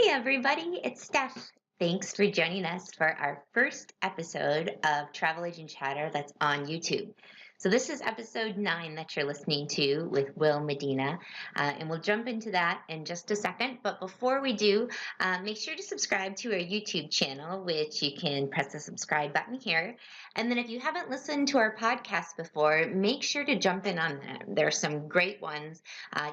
everybody, it's Steph. Thanks for joining us for our first episode of Travel Agent Chatter that's on YouTube. So, this is episode 9 that you're listening to with Will Medina, and we'll jump into that in just a second. But before we do, make sure to subscribe to our YouTube channel, which you can press the subscribe button here. And then, if you haven't listened to our podcast before, make sure to jump in on them. There are some great ones.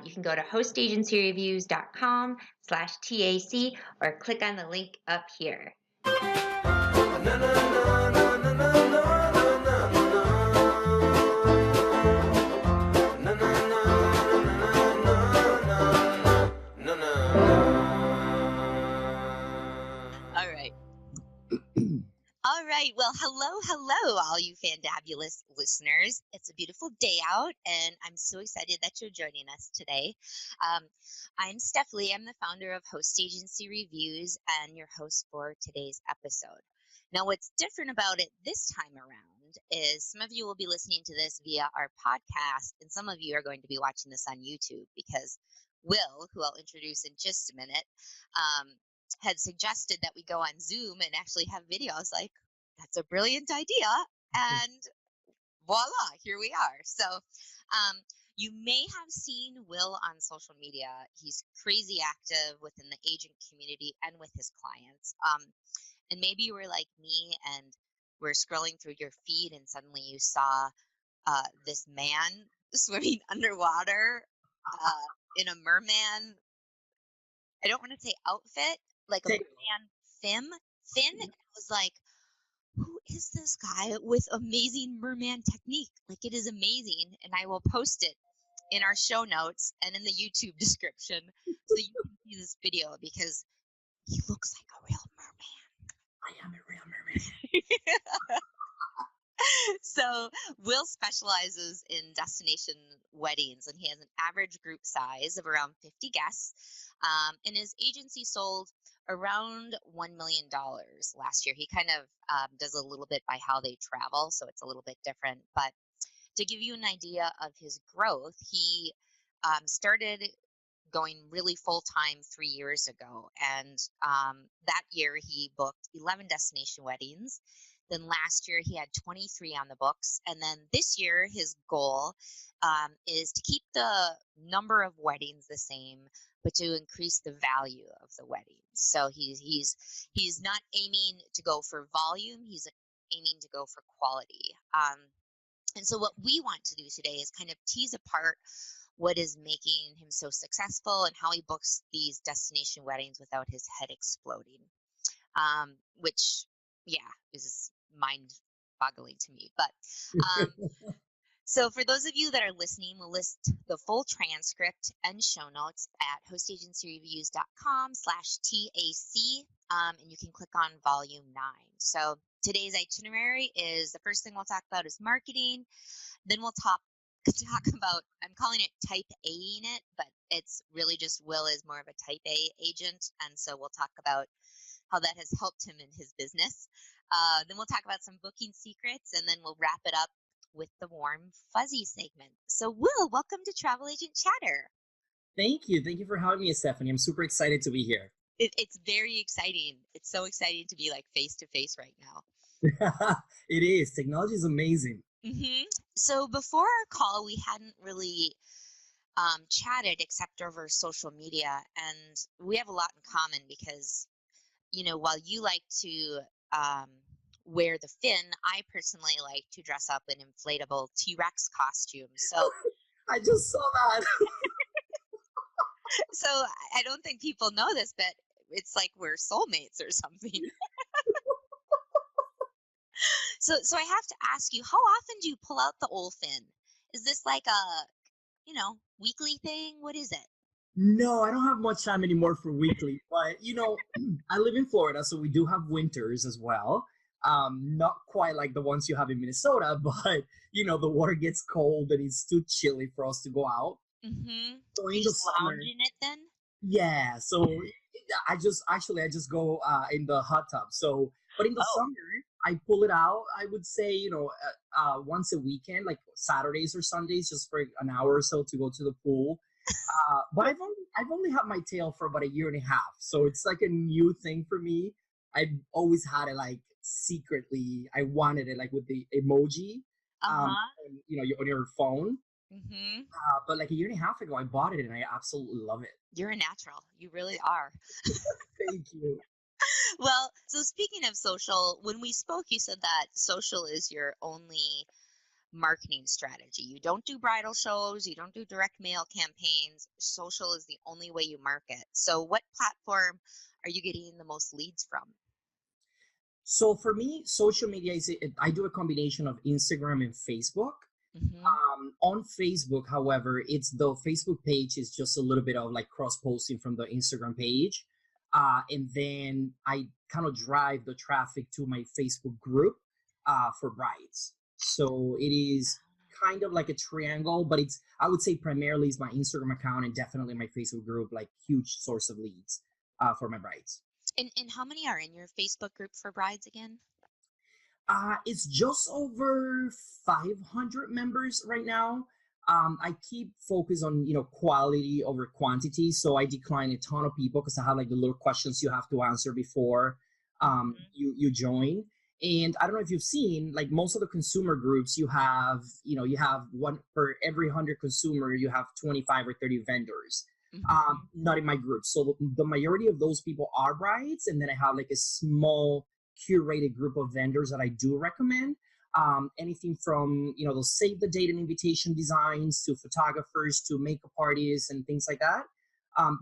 You can go to hostagencyreviews.com/TAC or click on the link up here. All right. Well, hello, all you fandabulous listeners. It's a beautiful day out, and I'm so excited that you're joining us today. I'm Steph Lee. I'm the founder of Host Agency Reviews and your host for today's episode. Now, what's different about it this time around is some of you will be listening to this via our podcast, and some of you are going to be watching this on YouTube because Will, who I'll introduce in just a minute, had suggested that we go on Zoom and actually have video. I was like, that's a brilliant idea. And voila, here we are. So you may have seen Will on social media. He's crazy active within the agent community and with his clients. And maybe you were like me and were scrolling through your feed and suddenly you saw this man swimming underwater in a merman, I don't want to say outfit, like a merman fin. And I was like, who is this guy with amazing merman technique? Like, it is amazing. And I will post it in our show notes and in the YouTube description so you can see this video because he looks like a real merman. I am a real merman. So Will specializes in destination weddings, and he has an average group size of around 50 guests. And his agency sold around $1 million last year. He kind of does a little bit by how they travel, so it's a little bit different. But to give you an idea of his growth, he started going really full-time 3 years ago. And that year he booked 11 destination weddings. Then last year he had 23 on the books. And then this year his goal is to keep the number of weddings the same, but to increase the value of the weddings. So he's not aiming to go for volume. He's aiming to go for quality. And so what we want to do today is kind of tease apart what is making him so successful and how he books these destination weddings without his head exploding, which, yeah, is mind-boggling to me. But so for those of you that are listening, we'll list the full transcript and show notes at hostagencyreviews.com/TAC, and you can click on volume 9. So today's itinerary is, the first thing we'll talk about is marketing. Then we'll talk about, I'm calling it type A-ing it, but it's really just Will is more of a type A agent. And so we'll talk about how that has helped him in his business. Then we'll talk about some booking secrets, and then we'll wrap it up with the warm fuzzy segment. So Will, welcome to Travel Agent Chatter. Thank you. Thank you for having me, Stephanie. I'm super excited to be here. It's very exciting. It's so exciting to be like face to face right now. It is. Technology is amazing. Mm-hmm. So before our call, we hadn't really chatted except over social media, and we have a lot in common because, you know, while you like to wear the fin, I personally like to dress up in inflatable T-Rex costumes. So I just saw that. So I don't think people know this, but it's like we're soulmates or something. So I have to ask you, how often do you pull out the old fin? Is this like a, weekly thing? What is it? No, I don't have much time anymore for weekly, but I live in Florida, so we do have winters as well. Not quite like the ones you have in Minnesota, but the water gets cold and it's too chilly for us to go out. Mm-hmm. So in the summer, lounge in it then? Yeah. So I just go in the hot tub. So, but in the summer, I pull it out. I would say once a weekend, like Saturdays or Sundays, just for an hour or so to go to the pool. But I've only had my tail for about a year and a half, so it's like a new thing for me. I've always had it like secretly. I wanted it like with the emoji, Uh-huh. on your phone. Mm-hmm. But like a year and a half ago, I bought it and I absolutely love it. You're a natural. You really are. Thank you. Well, so speaking of social, when we spoke, you said that social is your only marketing strategy. You don't do bridal shows, you don't do direct mail campaigns. Social is the only way you market. So, what platform are you getting the most leads from? So for me, social media I do a combination of Instagram and Facebook. Mm-hmm. On Facebook, however, it's the Facebook page is just a little bit of like cross posting from the Instagram page. And then I kind of drive the traffic to my Facebook group for brides. So it is kind of like a triangle, but I would say primarily is my Instagram account and definitely my Facebook group, like huge source of leads for my brides. And how many are in your Facebook group for brides again? It's just over 500 members right now. I keep focus on quality over quantity, so I decline a ton of people because I have like the little questions you have to answer before Mm-hmm. you join. And I don't know if you've seen like most of the consumer groups, you have one for every 100 consumer, you have 25 or 30 vendors. Mm-hmm. Not in my group, so the majority of those people are brides, and then I have like a small curated group of vendors that I do recommend. Anything from the save the date and invitation designs to photographers to makeup artists and things like that.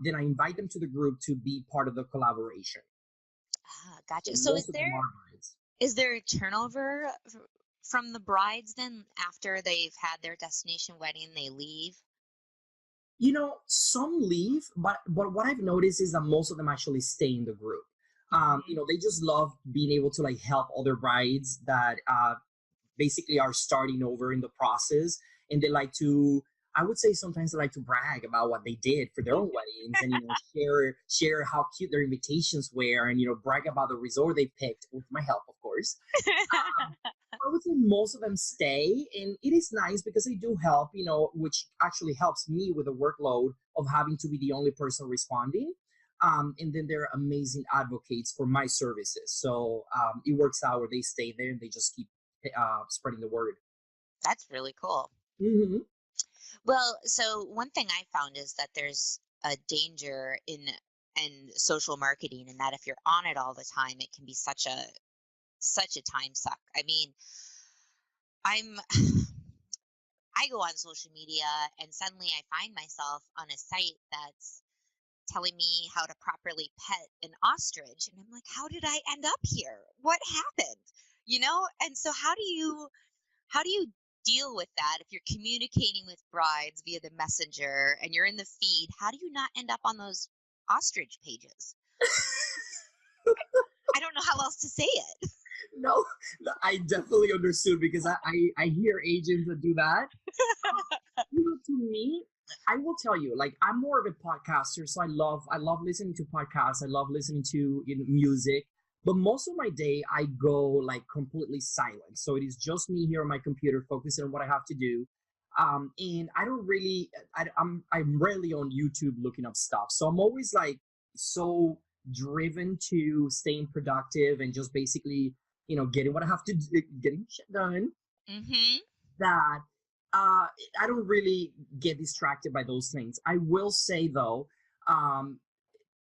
Then I invite them to the group to be part of the collaboration. Ah, So gotcha. So most of them are brides. is there a turnover from the brides then after they've had their destination wedding, they leave? Some leave, but what I've noticed is that most of them actually stay in the group. Mm-hmm. They just love being able to like help other brides that basically are starting over in the process, and they like to, I would say sometimes they like to brag about what they did for their own weddings, and share how cute their invitations were, and brag about the resort they picked with my help, of course. um, I would say most of them stay, and it is nice because they do help, which actually helps me with the workload of having to be the only person responding. And then they're amazing advocates for my services. So it works out where they stay there and they just keep spreading the word. That's really cool. Hmm. Well, so one thing I found is that there's a danger in social marketing, and that if you're on it all the time, it can be such a time suck. I mean, I'm I go on social media and suddenly I find myself on a site that's telling me how to properly pet an ostrich, and I'm like, how did I end up here? What happened? And so how do you deal with that if you're communicating with brides via the messenger and you're in the feed? How do you not end up on those ostrich pages? I don't know how else to say it. No, I definitely understood because I hear agents that do that. To me, I will tell you, like I'm more of a podcaster, so I love listening to podcasts. I love listening to music, but most of my day I go like completely silent. So it is just me here on my computer, focusing on what I have to do. And I don't really, I'm rarely on YouTube looking up stuff. So I'm always like so driven to staying productive and just basically, getting what I have to do, getting shit done, Mm-hmm. that I don't really get distracted by those things. I will say though, um,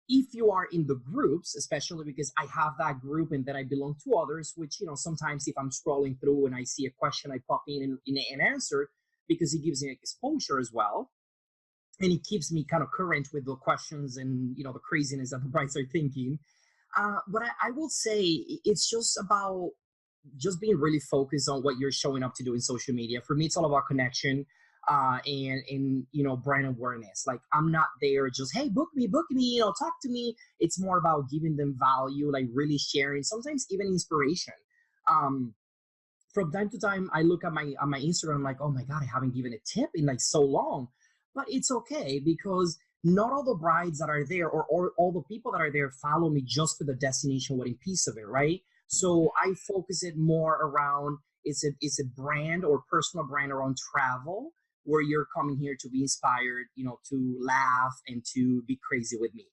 if you are in the groups, especially because I have that group and then I belong to others, which sometimes if I'm scrolling through and I see a question, I pop in an answer because it gives me exposure as well, and it keeps me kind of current with the questions and the craziness that the brides are thinking. But I will say it's just about just being really focused on what you're showing up to do in social media. For me, it's all about connection and brand awareness. Like I'm not there just, hey, book me, talk to me. It's more about giving them value, like really sharing, sometimes even inspiration. Um, from time to time, I look at my Instagram, I'm like, oh my god, I haven't given a tip in like so long, but it's okay because not all the brides that are there or all the people that are there follow me just for the destination wedding piece of it, right? So I focus it more around it's a brand or personal brand around travel, where you're coming here to be inspired, to laugh and to be crazy with me.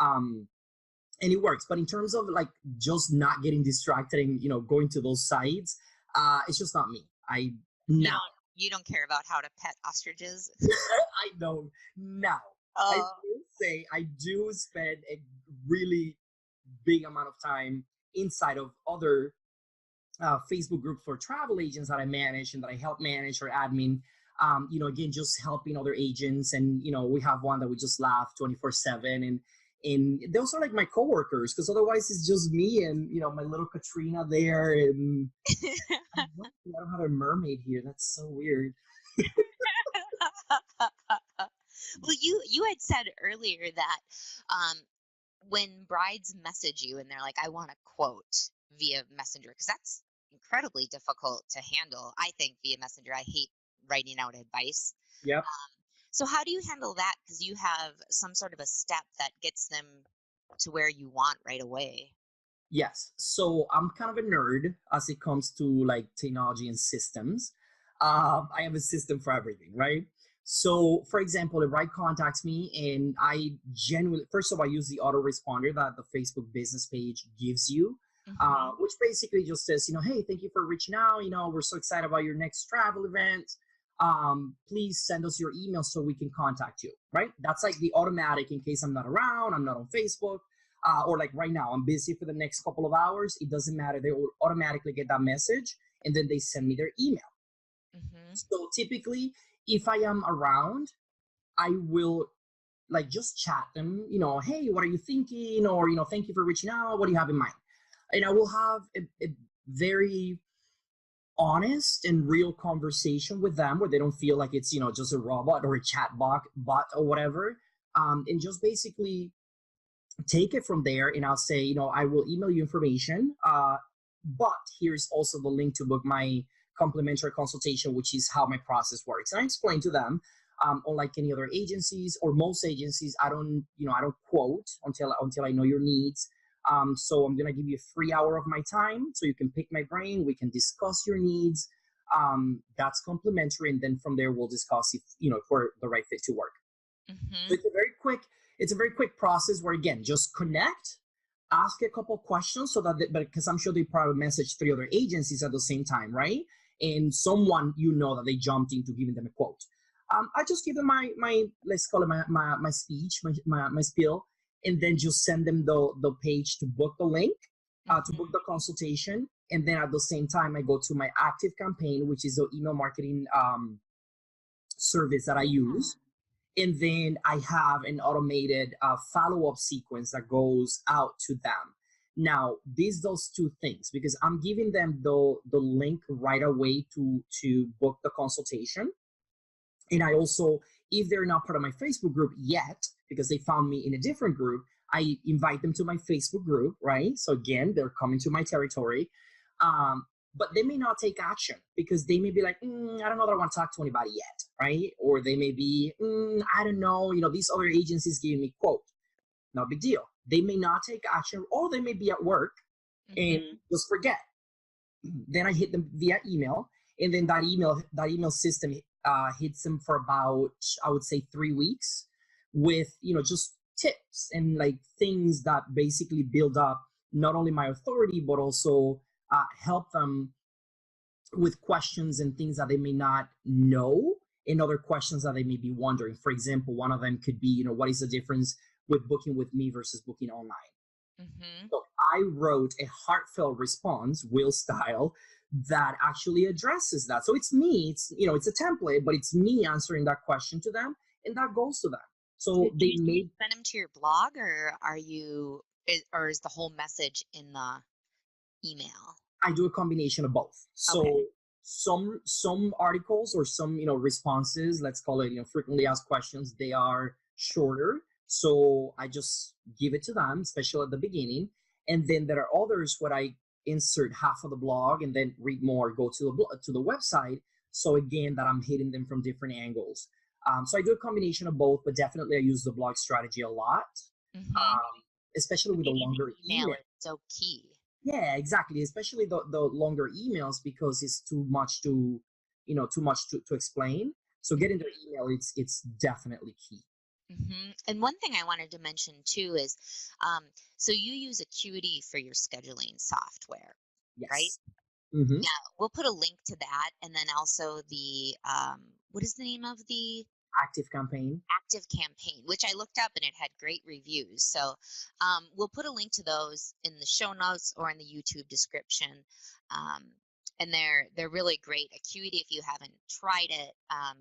And it works. But in terms of like just not getting distracted and going to those sites, it's just not me. Now You don't care about how to pet ostriches? I don't now. I Oh. will say I do spend a really big amount of time inside of other Facebook groups for travel agents that I manage and that I help manage or admin. Again, just helping other agents, and we have one that we just laugh 24/7, and those are like my coworkers, because otherwise it's just me and my little Katrina there, and I don't have a mermaid here. That's so weird. Well, you had said earlier that when brides message you and they're like, I want a quote via Messenger, because that's incredibly difficult to handle, I think, via Messenger. I hate writing out advice. Yep. So how do you handle that? Because you have some sort of a step that gets them to where you want right away. Yes. So I'm kind of a nerd as it comes to like technology and systems. I have a system for everything, right? So, for example, if Right contacts me and I genuinely, first of all, I use the autoresponder that the Facebook business page gives you, which basically just says, hey, thank you for reaching out. We're so excited about your next travel event. Please send us your email so we can contact you, right? That's like the automatic in case I'm not around, I'm not on Facebook. Or like right now, I'm busy for the next couple of hours. It doesn't matter. They will automatically get that message, and then they send me their email. So typically, if I am around, I will like just chat them, hey, what are you thinking? Or, thank you for reaching out. What do you have in mind? And I will have a very honest and real conversation with them where they don't feel like it's, just a robot or a chat bot or whatever. And just basically take it from there, and I'll say, I will email you information, but here's also the link to book my complimentary consultation, which is how my process works. And I explain to them, unlike any other agencies or most agencies, I don't quote until I know your needs. So I'm gonna give you a free hour of my time so you can pick my brain. We can discuss your needs. That's complimentary, and then from there we'll discuss if we're the right fit to work. So it's a very quick process where, again, just connect, ask a couple questions so that, because I'm sure they probably message 3 other agencies at the same time, right? And someone, that they jumped into giving them a quote. I just give them my let's call it my speech, my spiel, and then just send them the page to book the link, to book the consultation. And then at the same time, I go to my active campaign, which is the email marketing service that I use. And then I have an automated follow-up sequence that goes out to them. Now, this does 2 things, because I'm giving them the link right away to book the consultation. And I also, if they're not part of my Facebook group yet, because they found me in a different group, I invite them to my Facebook group, right? So again, they're coming to my territory. But they may not take action because they may be like, I don't know that I want to talk to anybody yet, right? Or they may be, I don't know, these other agencies giving me quote. No big deal. They may not take action, or they may be at work and just forget. Then I hit them via email, and then that email system hits them for about, I would say, 3 weeks with, just tips and like things that basically build up not only my authority, but also help them with questions and things that they may not know, and other questions that they may be wondering. For example, one of them could be, what is the difference with booking with me versus booking online? So I wrote a heartfelt response, Will style, that actually addresses that. So it's me, it's a template, but it's me answering that question to them, and that goes to them. So do you send them to your blog, or or is the whole message in the email? I do a combination of both. So some articles or some responses, let's call it frequently asked questions, they are shorter. So I just give it to them, especially at the beginning. And then there are others where I insert half of the blog and then read more, go to the website. So again, that I'm hitting them from different angles. So I do a combination of both, but definitely I use the blog strategy a lot, especially with the longer email. Is so key. Yeah, exactly. Especially the longer emails, because it's too much to explain. So getting their email, it's definitely key. And one thing I wanted to mention too is, so you use Acuity for your scheduling software, right? Yes. Hmm. Yeah, we'll put a link to that, and then also the what is the name of the Active campaign. active campaign, which I looked up and it had great reviews. So we'll put a link to those in the show notes or in the YouTube description. Um, and they're really great. Acuity, if you haven't tried it,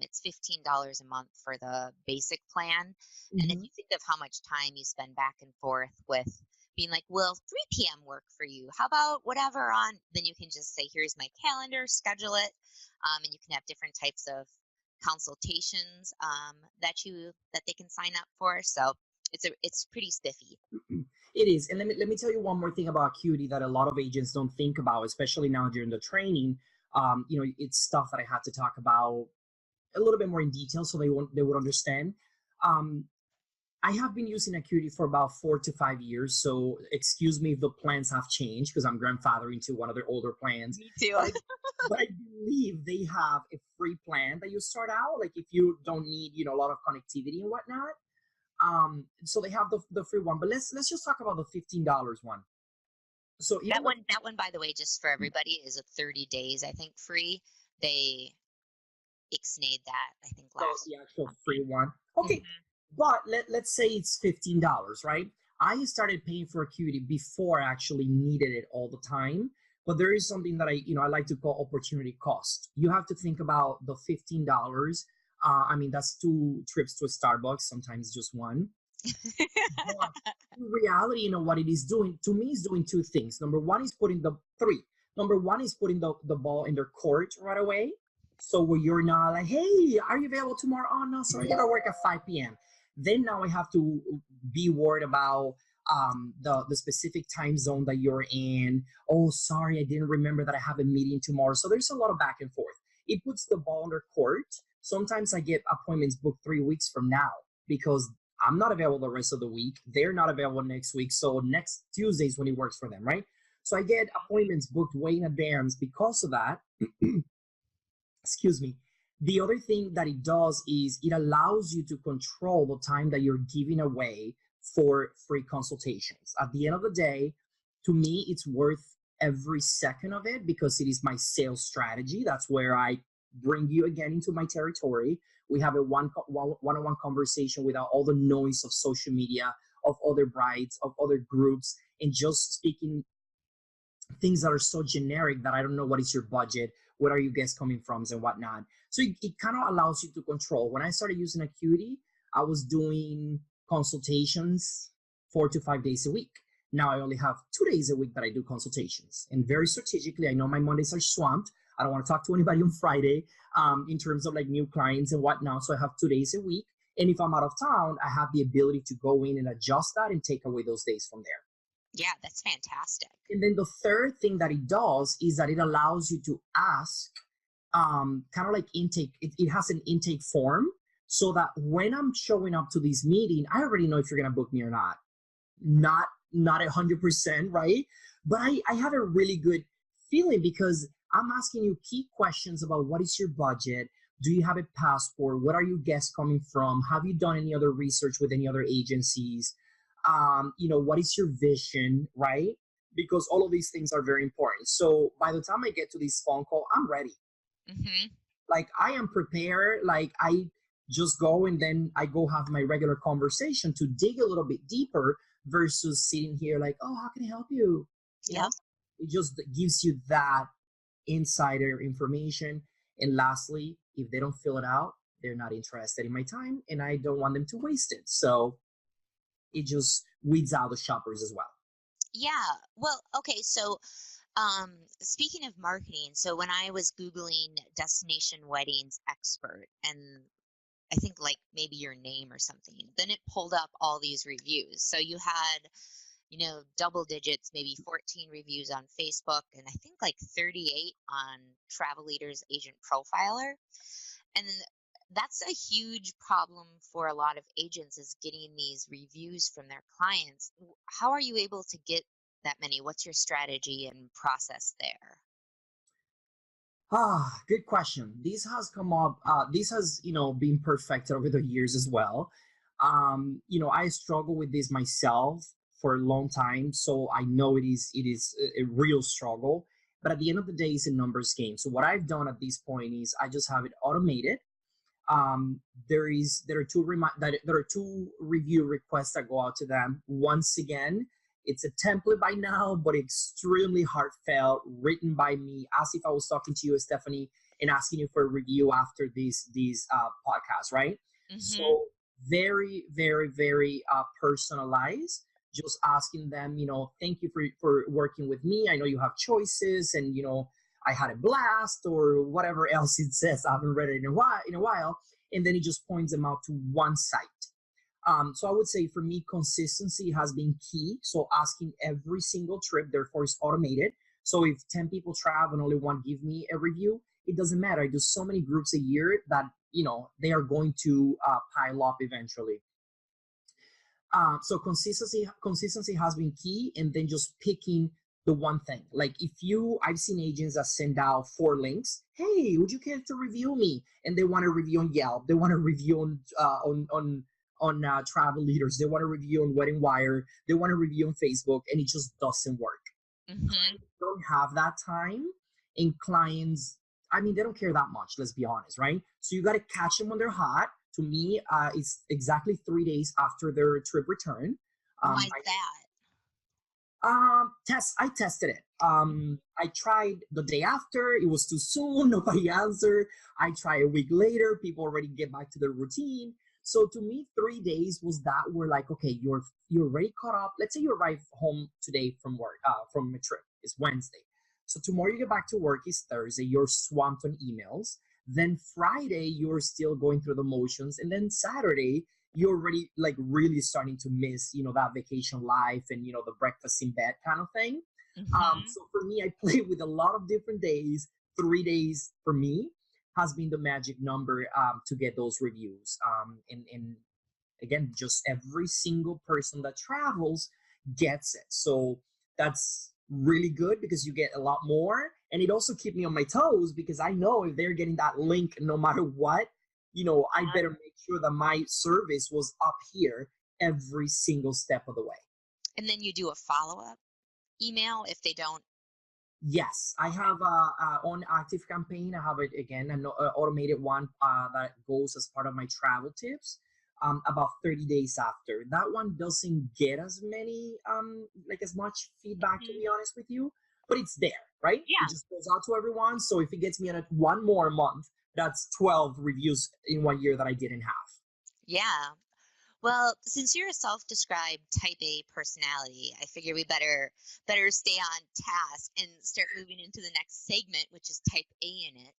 it's $15 a month for the basic plan. And if Hmm. you think of how much time you spend back and forth with being like, will 3 p.m. work for you? How about whatever on? Then you can just say, here's my calendar, schedule it, and you can have different types of consultations that they can sign up for. So it's pretty spiffy. It is. And let me tell you one more thing about Acuity that a lot of agents don't think about, especially now during the training. It's stuff that I had to talk about a little bit more in detail so they would understand. Um, I have been using Acuity for about 4 to 5 years. So excuse me if the plans have changed because I'm grandfathering to one of their older plans. Me too. But I believe they have a free plan that you start out, like if you don't need, a lot of connectivity and whatnot. So they have the free one. But let's just talk about the $15 one. So even That the one, by the way, just for everybody, is a 30 days, I think, free. They ixnayed that, I think, last the actual month. free one. Okay, Mhm. but let's say it's $15, right? I started paying for Acuity before I actually needed it all the time. But there is something that I like to call opportunity cost. You have to think about the $15. I mean, that's 2 trips to a Starbucks, sometimes just one. But in reality, what it is doing to me is doing two things. Number one is putting the three. Number one is putting the ball in their court right away. So where you're not like, hey, are you available tomorrow? Oh no, sorry, I gotta work at 5 p.m. Then now I have to be worried about the specific time zone that you're in. Oh, sorry, I didn't remember that I have a meeting tomorrow. So there's a lot of back and forth. It puts the ball in their court. Sometimes I get appointments booked 3 weeks from now because I'm not available the rest of the week. They're not available next week. So next Tuesday is when it works for them, right? So I get appointments booked way in advance because of that. Excuse me. The other thing that it does is it allows you to control the time that you're giving away for free consultations. At the end of the day, to me, it's worth every second of it because it is my sales strategy. That's where I bring you again into my territory. We have a one-on-one conversation without all the noise of social media, of other brides, of other groups, and just speaking things that are so generic that I don't know what is your budget, what are you guys coming from, and whatnot. So it kind of allows you to control. When I started using Acuity, I was doing consultations 4 to 5 days a week. Now I only have 2 days a week that I do consultations. And very strategically, I know my Mondays are swamped. I don't want to talk to anybody on Friday in terms of like new clients and whatnot. So I have 2 days a week. And if I'm out of town, I have the ability to go in and adjust that and take away those days from there. Yeah, that's fantastic. And then the third thing that it does is that it allows you to ask, kind of like intake. It has an intake form so that when I'm showing up to this meeting, I already know if you're gonna book me or not. Not 100%, right? But I have a really good feeling because I'm asking you key questions about what is your budget. Do you have a passport? What are your guests coming from? Have you done any other research with any other agencies? What is your vision, right? Because all of these things are very important. So by the time I get to this phone call, I'm ready. Hmm. Like I am prepared. Like I just go and then I go have my regular conversation to dig a little bit deeper versus sitting here like, oh, how can I help you? You Yeah. know, it just gives you that insider information. And lastly, if they don't fill it out, they're not interested in my time and I don't want them to waste it. So it just weeds out the shoppers as well. Yeah. Well, okay. So, speaking of marketing, so when I was Googling destination weddings expert, and I think like maybe your name or something, then it pulled up all these reviews. So you had, double digits, maybe 14 reviews on Facebook, and I think like 38 on Travel Leaders Agent Profiler. And that's a huge problem for a lot of agents, is getting these reviews from their clients. How are you able to get that many? What's your strategy and process there? Good question. This has come up. This has, been perfected over the years as well. I struggle with this myself for a long time, so I know it is a real struggle. But at the end of the day, it's a numbers game. So what I've done at this point is I just have it automated. There are two review requests that go out to them. Once again, it's a template by now, but extremely heartfelt, written by me, as if I was talking to you, Stephanie, and asking you for a review after these podcasts, right? Mm-hmm. So very, very, very personalized. Just asking them, thank you for working with me. I know you have choices, and I had a blast, or whatever else it says. I haven't read it in a while, and then it just points them out to one site. So I would say for me, consistency has been key. So asking every single trip, therefore, is automated. So if 10 people travel and only one give me a review, it doesn't matter. I do so many groups a year that they are going to pile up eventually. So consistency has been key, and then just picking the one thing. Like I've seen agents that send out 4 links. Hey, would you care to review me? And they want to review on Yelp. They want to review on Travel Leaders. They want to review on Wedding Wire. They want to review on Facebook, and it just doesn't work. Mm-hmm. Clients don't have that time, and clients, I mean, they don't care that much. Let's be honest, right? So you got to catch them when they're hot. To me, it's exactly 3 days after their trip return. Why is that? I tested it. I tried the day after. It was too soon. Nobody answered. I tried a week later. People already get back to their routine. So to me, 3 days was that we're like, okay, you're already caught up. Let's say you arrive home today from work, from a trip. It's Wednesday. So tomorrow you get back to work is Thursday. You're swamped on emails. Then Friday you're still going through the motions, and then Saturday you're already like really starting to miss, that vacation life and the breakfast in bed kind of thing. Mm-hmm. So for me, I play with a lot of different days. 3 days for me has been the magic number to get those reviews. And again, just every single person that travels gets it. So that's really good because you get a lot more. And it also keeps me on my toes because I know if they're getting that link no matter what, I better make sure that my service was up here every single step of the way. And then you do a follow-up email if they don't. Yes, I have on active campaign. I have it again, an automated one that goes as part of my travel tips. About 30 days after that one doesn't get as many like as much feedback, to Mhm. be honest with you, but it's there, right? It Yeah. just goes out to everyone. So if it gets me at one more month, that's 12 reviews in one year that I didn't have. Yeah. Well, since you're a self-described type A personality, I figure we better stay on task and start moving into the next segment, which is type A in it.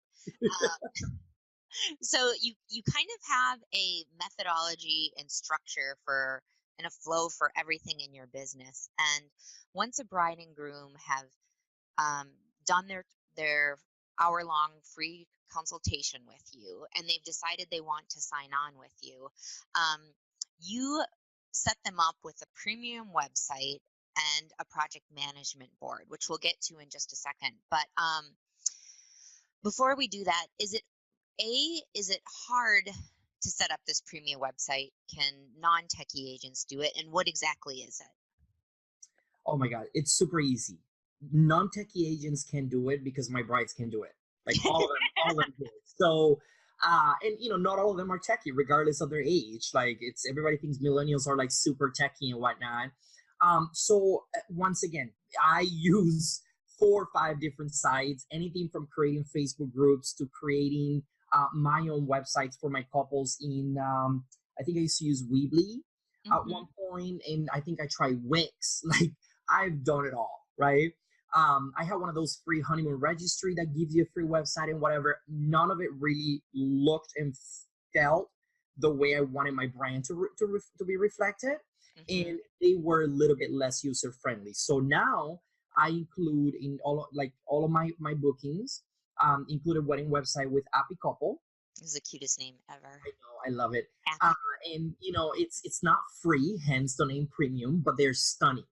So you kind of have a methodology and structure for and a flow for everything in your business. And once a bride and groom have um, done their hour-long free consultation with you, and they've decided they want to sign on with you, um, you set them up with a premium website and a project management board, which we'll get to in just a second. But before we do that, is it hard to set up this premium website? Can non-techie agents do it? And what exactly is it? Oh my God, it's super easy. Non-techie agents can do it because my brides can do it. Like all of them do it. So, and not all of them are techie, regardless of their age. Like everybody thinks millennials are like super techie and whatnot. So once again, I use 4 or 5 different sites, anything from creating Facebook groups to creating my own websites for my couples in, I think I used to use Weebly at Hmm. one point, and I think I tried Wix. Like I've done it all, right? I had one of those free honeymoon registry that gives you a free website and whatever. None of it really looked and felt the way I wanted my brand to be reflected, Hmm. and they were a little bit less user friendly. So now I include in all of my bookings, include a wedding website with Happy Couple. This is the cutest name ever. I know, I love it. Uh, Happy. and it's not free, hence the name premium, but they're stunning.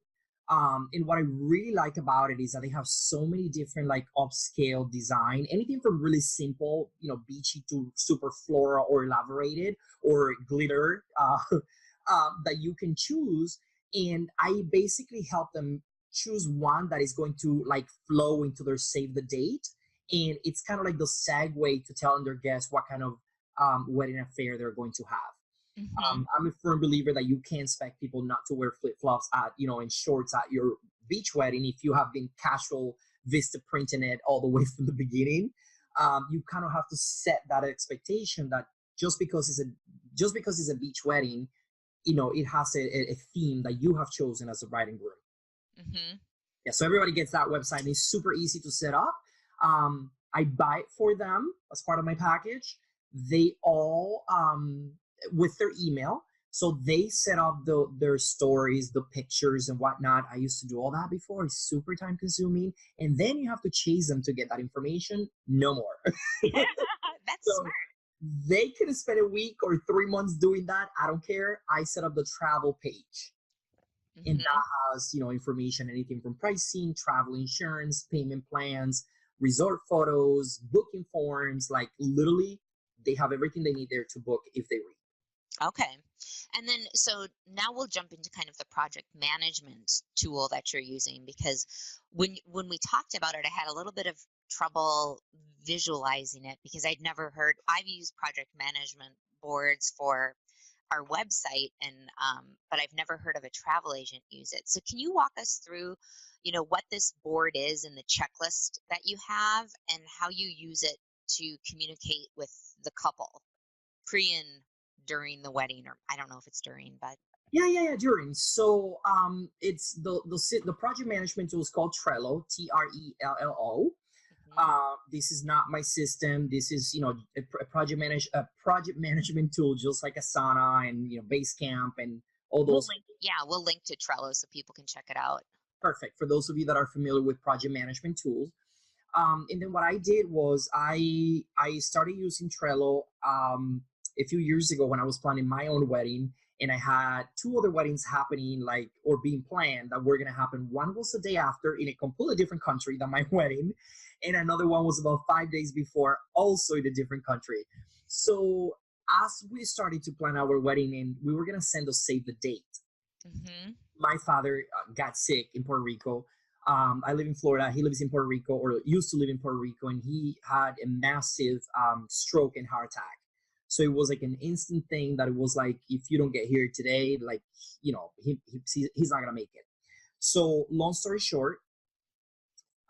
And what I really like about it is that they have so many different like upscale design, anything from really simple, beachy to super floral or elaborated or glitter that you can choose. And I basically help them choose one that is going to like flow into their save the date. And it's kind of like the segue to telling their guests what kind of wedding affair they're going to have. Mm-hmm. I'm a firm believer that you can't expect people not to wear flip flops and shorts at your beach wedding if you have been casual Vista printing it all the way from the beginning. You kind of have to set that expectation that just because it's a beach wedding, it has a theme that you have chosen as a bride and groom. Mm-hmm. Yeah, so everybody gets that website, and it's super easy to set up. I buy it for them as part of my package. They all with their email, so they set up their stories, the pictures, and whatnot. I used to do all that before. It's super time consuming, and then you have to chase them to get that information. No more. That's So smart. they can spend a week or 3 months doing that. I don't care. I set up the travel page, and Mm-hmm. that has information, anything from pricing, travel insurance, payment plans, resort photos, booking forms. Like literally they have everything they need there to book if they read. Okay. And then, so now we'll jump into kind of the project management tool that you're using, because when we talked about it, I had a little bit of trouble visualizing it because I've used project management boards for our website, and but I've never heard of a travel agent use it. So can you walk us through, what this board is and the checklist that you have and how you use it to communicate with the couple pre and during the wedding, or I don't know if it's during, but Yeah, during. So it's the project management tool is called Trello, Trello. mhm. This is not my system. This is a project management tool, just like Asana and Basecamp and all We'll those. link. Yeah, we'll link to Trello so people can check it out. Perfect for those of you that are familiar with project management tools. And then what I did was I started using Trello a few years ago when I was planning my own wedding, and I had two other weddings happening, like, or being planned, that were gonna happen. One was the day after in a completely different country than my wedding, and another one was about 5 days before, also in a different country. So as we started to plan our wedding and we were gonna send a save the date, Hmm. my father got sick in Puerto Rico. I live in Florida. He lives in Puerto Rico, or used to live in Puerto Rico, and he had a massive stroke and heart attack. So it was like an instant thing that it was like, if you don't get here today, like, he's not gonna make it. So long story short,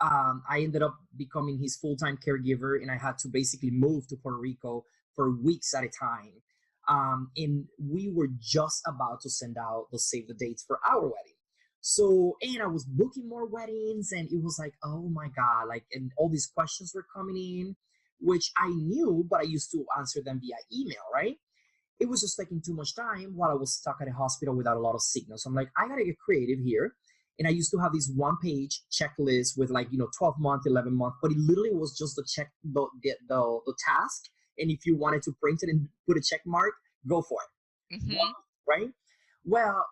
I ended up becoming his full-time caregiver, and I had to basically move to Puerto Rico for weeks at a time. And we were just about to send out the save the dates for our wedding. So, and I was booking more weddings, and it was like, oh my God, like, and all these questions were coming in, which I knew, but I used to answer them via email, right? It was just taking too much time while I was stuck at a hospital without a lot of signal. So I'm like, I gotta get creative here. And I used to have this one page checklist with, like, 12-month, 11-month, but it literally was just the check, the task. And if you wanted to print it and put a check mark, go for it. Hmm. Right? Well,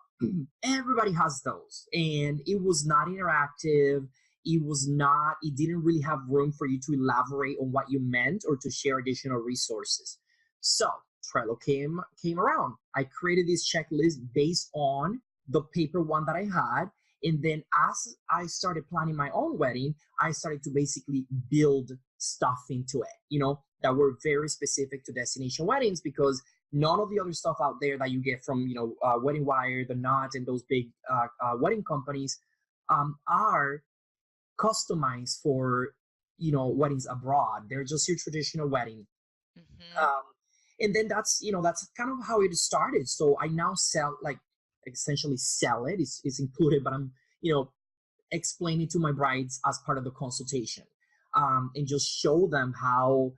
everybody has those. And it was not interactive. It didn't really have room for you to elaborate on what you meant or to share additional resources. So Trello came around. I created this checklist based on the paper one that I had. And then as I started planning my own wedding, I started to basically build stuff into it, that were very specific to destination weddings, because none of the other stuff out there that you get from, Wedding Wire, The Knot, and those big wedding companies are customized for, weddings abroad. They're just your traditional wedding. Hmm. Um, and then that's kind of how it started. So I now sell, like, essentially sell it. It's included, but I'm, explaining to my brides as part of the consultation, and just show them how,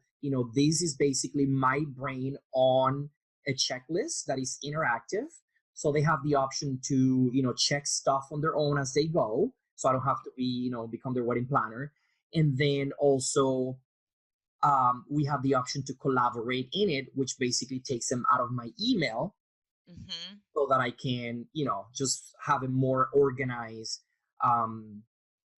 this is basically my brain on a checklist that is interactive. So they have the option to, check stuff on their own as they go. So I don't have to become their wedding planner. And then also, we have the option to collaborate in it, which basically takes them out of my email Hmm. so that I can, just have a more organized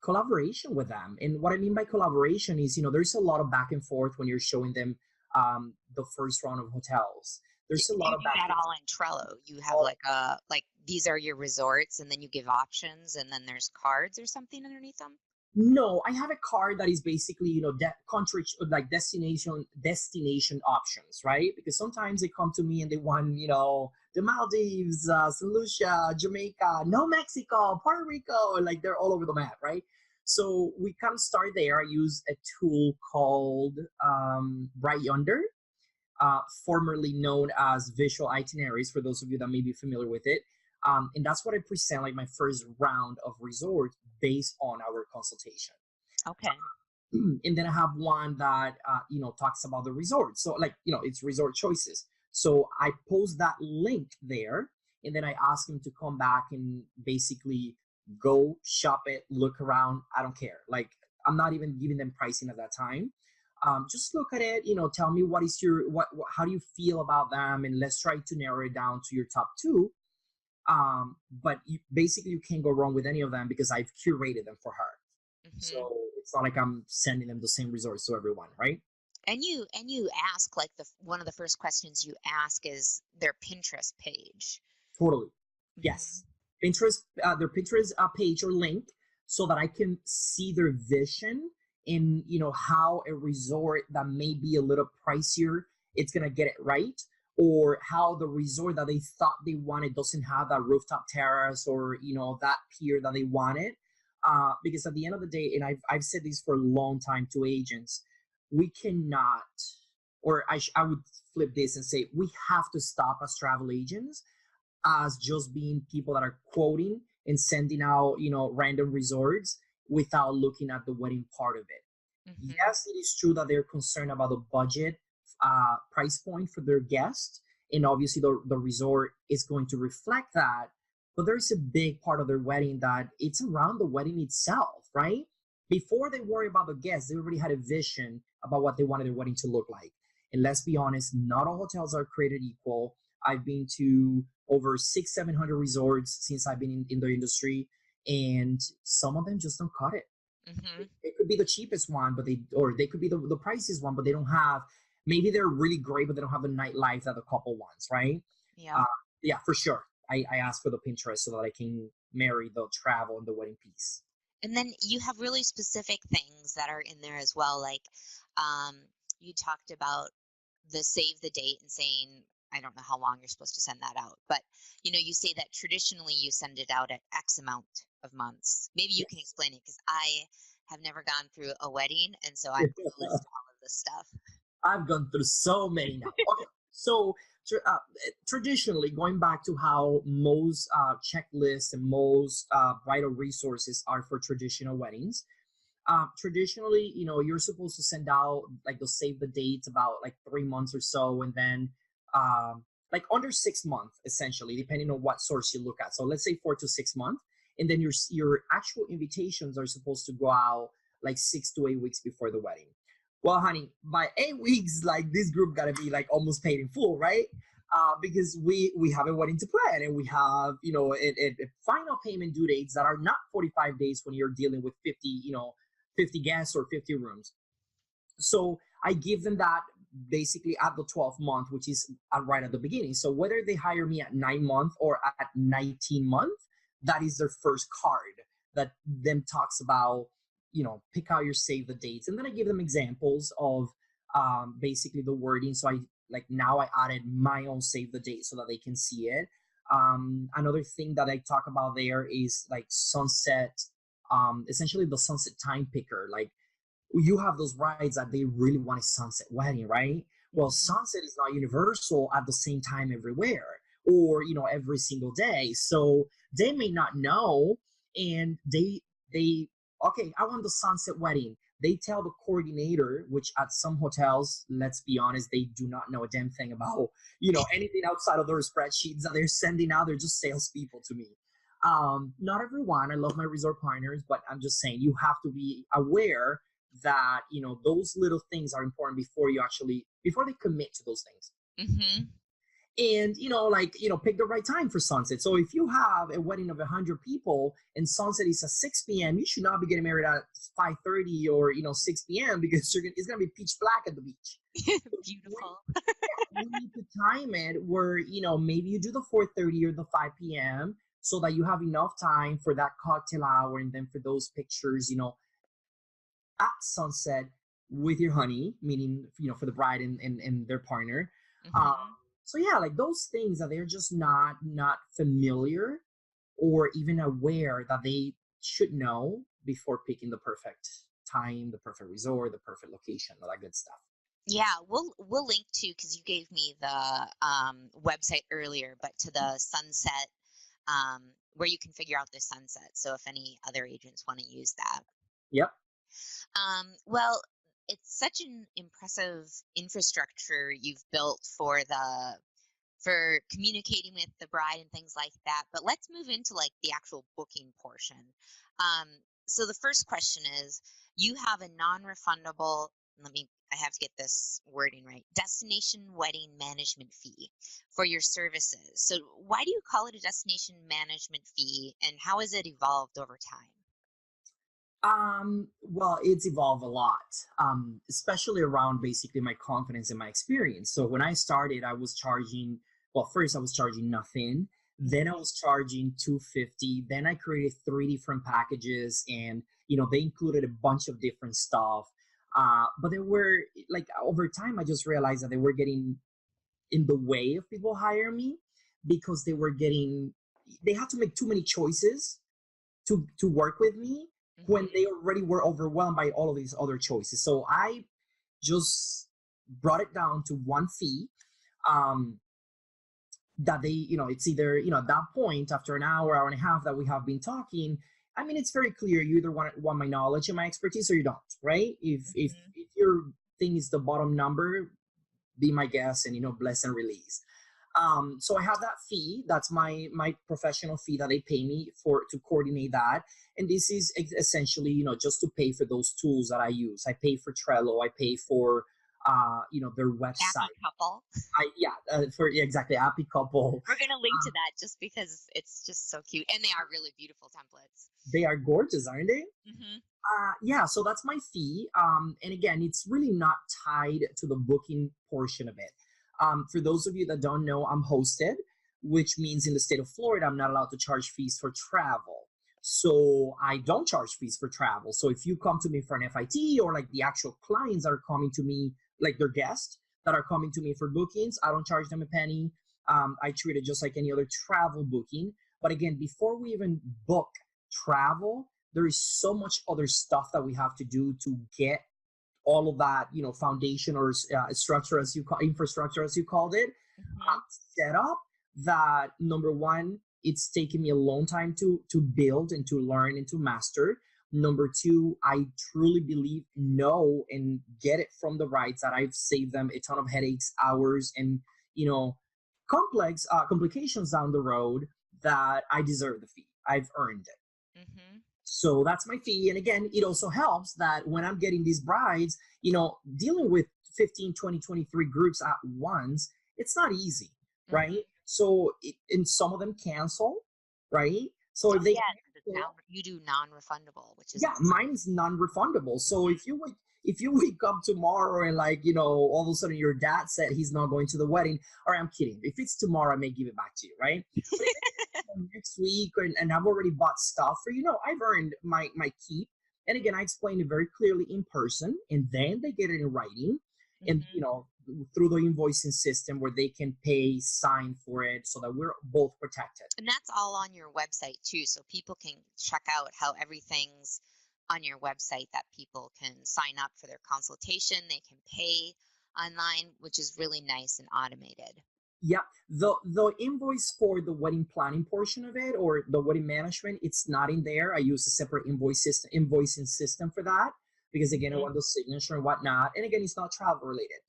collaboration with them. And what I mean by collaboration is, there's a lot of back and forth when you're showing them the first round of hotels. There's a lot You of do back that and all in Trello. You have forth. like these are your resorts, and then you give options, and then there's cards or something underneath them. No, I have a card that is basically, country, like destination options, right? Because sometimes they come to me and they want, the Maldives, St. Lucia, Jamaica, no Mexico, Puerto Rico, like they're all over the map, right? So we kind of start there. I use a tool called Bright Yonder, formerly known as Visual Itineraries, for those of you that may be familiar with it. And that's what I present, like my first round of resorts based on our consultation. Okay. And then I have one that talks about the resort. So it's resort choices. So I post that link there, and then I ask them to come back and basically go shop it, look around. I don't care. Like, I'm not even giving them pricing at that time. Just look at it. Tell me what is your how do you feel about them, and let's try to narrow it down to your top two. But basically, you can't go wrong with any of them because I've curated them for her. So it's not like I'm sending them the same resource to everyone, right? And you ask, like, one of the first questions you ask is their Pinterest page. Totally. Yes. Pinterest, their Pinterest page or link, so that I can see their vision in, how a resort that may be a little pricier, it's going to get it right. Or how the resort that they thought they wanted doesn't have that rooftop terrace or, that pier that they wanted. Because at the end of the day, and I've said this for a long time to agents, we cannot, or I would flip this and say, we have to stop as travel agents as just being people that are quoting and sending out, random resorts without looking at the wedding part of it. Yes, it is true that they're concerned about the budget price point for their guest, and obviously the resort is going to reflect that. But there's a big part of their wedding that it's around the wedding itself, right? Before they worry about the guests, they already had a vision about what they wanted their wedding to look like. And let's be honest, not all hotels are created equal. I've been to over 700 resorts since I've been in the industry, and some of them just don't cut it. It could be the cheapest one, but they could be the priciest one, but they don't have, maybe they're really great, but they don't have the nightlife that the couple wants, right? Yeah, for sure. I asked for the Pinterest so that I can marry the travel and the wedding piece. And then you have really specific things that are in there as well. Like, you talked about the save the date and saying, I don't know how long you're supposed to send that out, but you say that traditionally you send it out at X amount of months. Maybe you can explain it, because I have never gone through a wedding, and so I'm clueless to all of this stuff. I've gone through so many now. Okay, so traditionally, going back to how most checklists and most bridal resources are for traditional weddings, traditionally, you're supposed to send out like the save the dates about like 3 months or so, and then like under 6 months, essentially, depending on what source you look at. So let's say 4 to 6 months, and then your actual invitations are supposed to go out like 6 to 8 weeks before the wedding. Well, honey, by 8 weeks, like this group gotta be like almost paid in full, right? Because we have a wedding to plan, and we have a final payment due dates that are not 45 days when you're dealing with 50 guests or 50 rooms. So I give them that basically at the 12th month, which is right at the beginning. So whether they hire me at 9 months or at 19 months, that is their first card that then talks about, pick out your save the dates. And then I give them examples of basically the wording. So now I added my own save the date so that they can see it. Another thing that I talk about there is like sunset, essentially the sunset time picker. Like, you have those brides that they really want a sunset wedding, right? Well, sunset is not universal at the same time everywhere, or every single day. So they may not know, and they okay, I want the sunset wedding. They tell the coordinator, which at some hotels, let's be honest, they do not know a damn thing about anything outside of their spreadsheets that they're sending out. They're just salespeople to me. Not everyone. I love my resort partners, but I'm just saying, you have to be aware that those little things are important before they commit to those things. and pick the right time for sunset. So if you have a wedding of 100 people and sunset is at 6 p.m., you should not be getting married at 5:30 or 6 p.m. because it's going to be pitch black at the beach. Beautiful. You need to time it where maybe you do the 4:30 or the 5 p.m. so that you have enough time for that cocktail hour, and then for those pictures at sunset with your honey, meaning for the bride and their partner. um, Hmm. so yeah, like those things that they're just not familiar or even aware that they should know before picking the perfect time, the perfect resort, the perfect location, all that good stuff. Yeah, we'll link to, because you gave me the website earlier, but to the sunset, where you can figure out the sunset. So if any other agents want to use that. Yep. Well, it's such an impressive infrastructure you've built for communicating with the bride and things like that. But let's move into like the actual booking portion. Um, so the first question is, you have a non-refundable, I have to get this wording right, destination wedding management fee for your services. So why do you call it a destination management fee, and how has it evolved over time? Well, it's evolved a lot, especially around basically my confidence and my experience. So when I started, I was charging, well, first I was charging nothing, then I was charging 250, then I created three different packages, and they included a bunch of different stuff. But they were like, over time, I just realized that they were getting in the way of people hire me because they had to make too many choices to work with me when Hmm. they already were overwhelmed by all of these other choices. So I just brought it down to one fee, um, that they, it's either, at that point, after an hour and a half that we have been talking, I mean, it's very clear. You either want my knowledge and my expertise, or you don't, right? If your thing is the bottom number, be my guest, and bless and release. So I have that fee. That's my professional fee that they pay me for to coordinate that. And this is essentially, just to pay for those tools that I use. I pay for Trello. I pay for, their Happy website. couple. For exactly, Happy Couple. We're gonna link to that just because it's just so cute, and they are really beautiful templates. They are gorgeous, aren't they? Hmm. Yeah, so that's my fee. And again, it's really not tied to the booking portion of it. For those of you that don't know, I'm hosted, which means in the state of Florida, I'm not allowed to charge fees for travel. So I don't charge fees for travel. So if you come to me for an FIT, or like the actual clients that are coming to me, like their guests that are coming to me for bookings, I don't charge them a penny. I treat it just like any other travel booking. But again, before we even book travel, there is so much other stuff that we have to do to get all of that, foundation or structure, as you call infrastructure, as you called it, Hmm. set up. That, number one, it's taken me a long time to build and to learn and to master. Number two, I truly believe, know and get it from the rights, that I've saved them a ton of headaches, hours, and complex complications down the road, that I deserve the fee. I've earned it. Hmm. So that's my fee. And again, it also helps that when I'm getting these brides, dealing with 15, 20, 23 groups at once, it's not easy, right? Hmm. So, and some of them cancel, right? So if Oh they yeah, 'cause it's cancel, now you do non-refundable, which is yeah, awesome. mine is non-refundable. So Hmm. if you wake up tomorrow and, like, all of a sudden your dad said he's not going to the wedding, or I'm kidding. If it's tomorrow, I may give it back to you, right? But if it's next week, and I've already bought stuff for, I've earned my keep. And again, I explained it very clearly in person, and then they get it in writing, and Hmm. through the invoicing system where they can pay, sign for it, so that we're both protected. And that's all on your website too, so people can check out how everything's on your website, that people can sign up for their consultation, they can pay online, which is really nice and automated. Yeah, the invoice for the wedding planning portion of it, or the wedding management, it's not in there. I use a separate invoicing system for that, because again, I Hmm. want the signature and whatnot. And again, it's not travel related.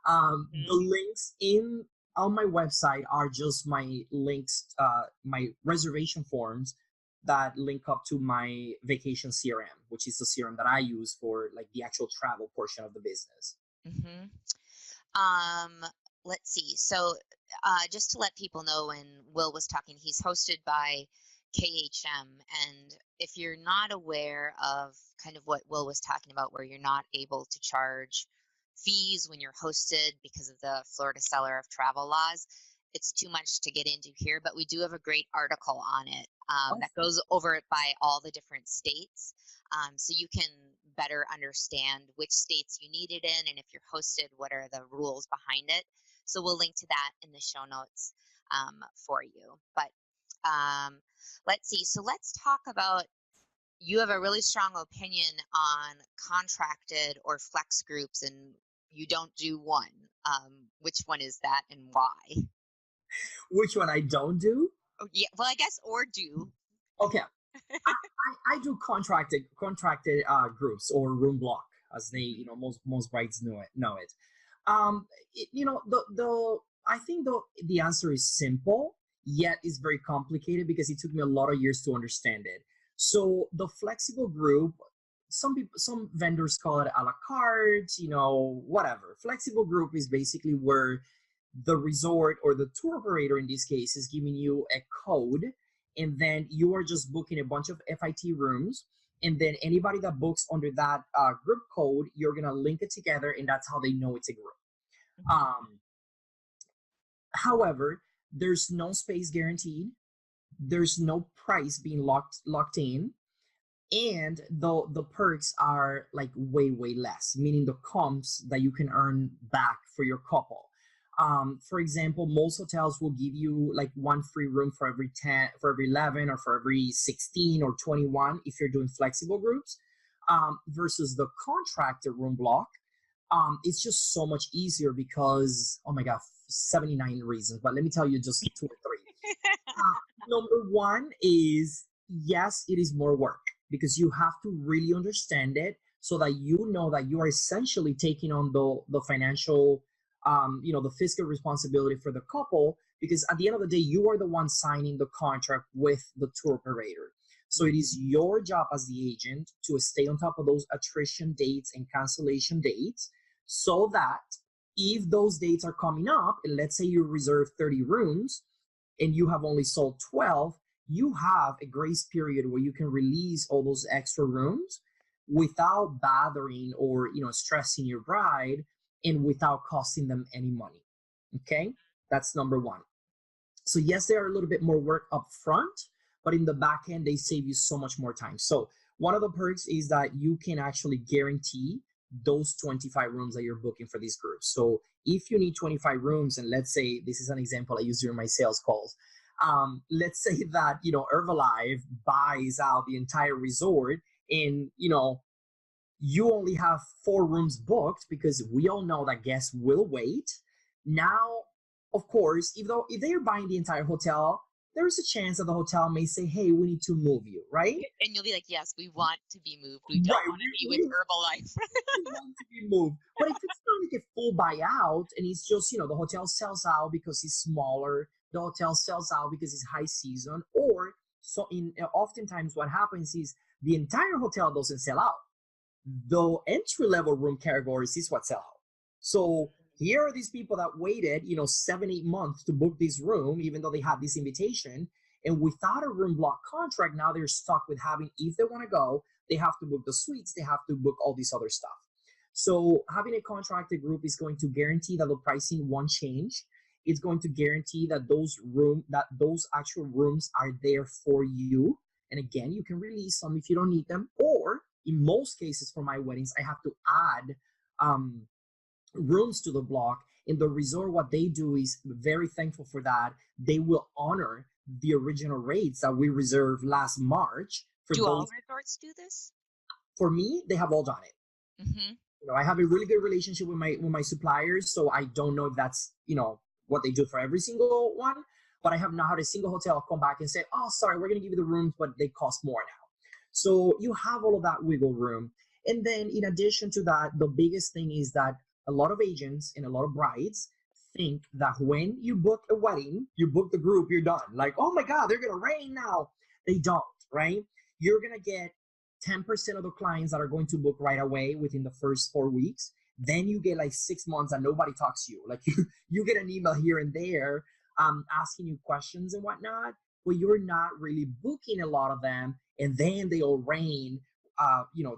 The Hmm. links in on my website are just my links, my reservation forms that link up to my vacation CRM, which is the CRM that I use for, like, the actual travel portion of the business. Hmm. Um, let's see. So just to let people know, when Will was talking, he's hosted by KHM. And if you're not aware of kind of what Will was talking about, where you're not able to charge fees when you're hosted because of the Florida Seller of Travel laws, it's too much to get into here, but we do have a great article on it that goes over it by all the different states. So you can better understand which states you need it in, and if you're hosted, what are the rules behind it. So we'll link to that in the show notes for you. But let's see. So let's talk about, you have a really strong opinion on contracted or flex groups, and you don't do one. Which one is that and why? Which one I don't do? Oh, yeah, well, I guess, or do. Okay. I do contracted groups, or room block, as they, most brides know it. I think the answer is simple, yet it's very complicated because it took me a lot of years to understand it. So the flexible group, some vendors call it a la carte, whatever. Flexible group is basically where the resort or the tour operator in this case is giving you a code, and then you are just booking a bunch of FIT rooms, and then anybody that books under that group code, you're gonna link it together, and that's how they know it's a group. However, there's no space guaranteed, there's no price being locked in, and the perks are like way less, meaning the comps that you can earn back for your couple. For example, most hotels will give you like one free room for every 10, for every 11, or for every 16 or 21 if you're doing flexible groups, versus the contracted room block. It's just so much easier because, oh my God, 79 reasons, but let me tell you just 2 or 3. Number one is, yes, it is more work because you have to really understand it so that you know that you are essentially taking on the financial, the fiscal responsibility for the couple, because at the end of the day, you are the one signing the contract with the tour operator. So it is your job as the agent to stay on top of those attrition dates and cancellation dates, so that if those dates are coming up, and let's say you reserve 30 rooms and you have only sold 12, you have a grace period where you can release all those extra rooms without bothering or stressing your bride, and without costing them any money. Okay, that's number one. So yes, they are a little bit more work up front, but in the back end, they save you so much more time. So one of the perks is that you can actually guarantee those 25 rooms that you're booking for these groups. So if you need 25 rooms, and let's say, this is an example I use during my sales calls. Let's say that, Herbalife buys out the entire resort, and, you only have 4 rooms booked because we all know that guests will wait. Now, of course, if they are buying the entire hotel, there is a chance that the hotel may say, hey, we need to move you, right? And you'll be like, yes, we want to be moved. We don't want to be with Herbalife. We want to be moved. But if it's not like a full buyout, and it's just, the hotel sells out because it's smaller, the hotel sells out because it's high season, or oftentimes what happens is the entire hotel doesn't sell out. The entry-level room categories is what sell out. So here are these people that waited, 7-8 months to book this room, even though they had this invitation. And without a room block contract, now they're stuck with having, if they want to go, they have to book the suites, they have to book all this other stuff. So having a contracted group is going to guarantee that the pricing won't change. It's going to guarantee that those actual rooms are there for you. And again, you can release them if you don't need them, or in most cases for my weddings, I have to add rooms to the block. In the resort, what they do is, very thankful for that, they will honor the original rates that we reserved last March. Do all resorts do this? For me, they have all done it. Mm-hmm. I have a really good relationship with my suppliers, so I don't know if that's what they do for every single one, but I have not had a single hotel come back and say, oh, sorry, we're going to give you the rooms, but they cost more now. So you have all of that wiggle room. And then in addition to that, the biggest thing is that a lot of agents and a lot of brides think that when you book a wedding, you book the group, you're done. Like, oh my God, they're going to rain now. They don't, right? You're going to get 10% of the clients that are going to book right away within the first 4 weeks. Then you get like 6 months and nobody talks to you. Like you get an email here and there asking you questions and whatnot, but you're not really booking a lot of them. And then they all rain,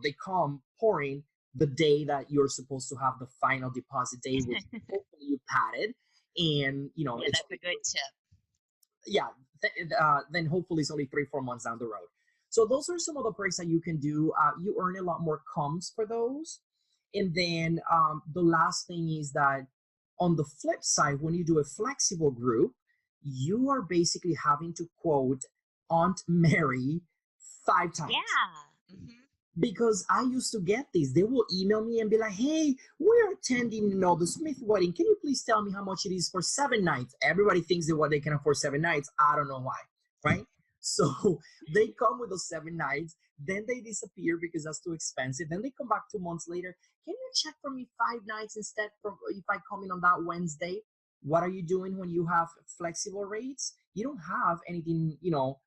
they come pouring the day that you're supposed to have the final deposit day, which hopefully you padded. And, Yeah, it's that's a good tip. yeah, then hopefully it's only 3-4 months down the road. So those are some of the perks that you can do. You earn a lot more comms for those. And then the last thing is that on the flip side, when you do a flexible group, you are basically having to quote Aunt Mary 5 times. Yeah. Mm-hmm. Because I used to get these. They will email me and be like, hey, we're attending, the Smith wedding. Can you please tell me how much it is for 7 nights? Everybody thinks that what they can afford 7 nights. I don't know why, right? So they come with those 7 nights, then they disappear because that's too expensive. Then they come back 2 months later. Can you check for me 5 nights instead from if I come in on that Wednesday? What are you doing when you have flexible rates? You don't have anything,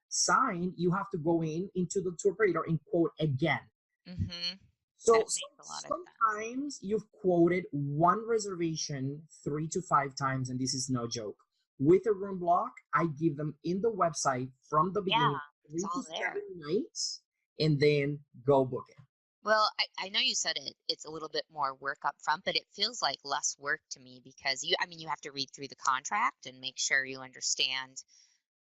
signed. You have to go into the tour operator and quote again. Mm-hmm. So That makes a lot of sense. sometimes you've quoted one reservation 3 to 5 times, and this is no joke. With a room block, I give them in the website from the Yeah, beginning it's 3 to 7 nights, and then go book it. Well, I know you said it's a little bit more work up front, but it feels like less work to me because you have to read through the contract and make sure you understand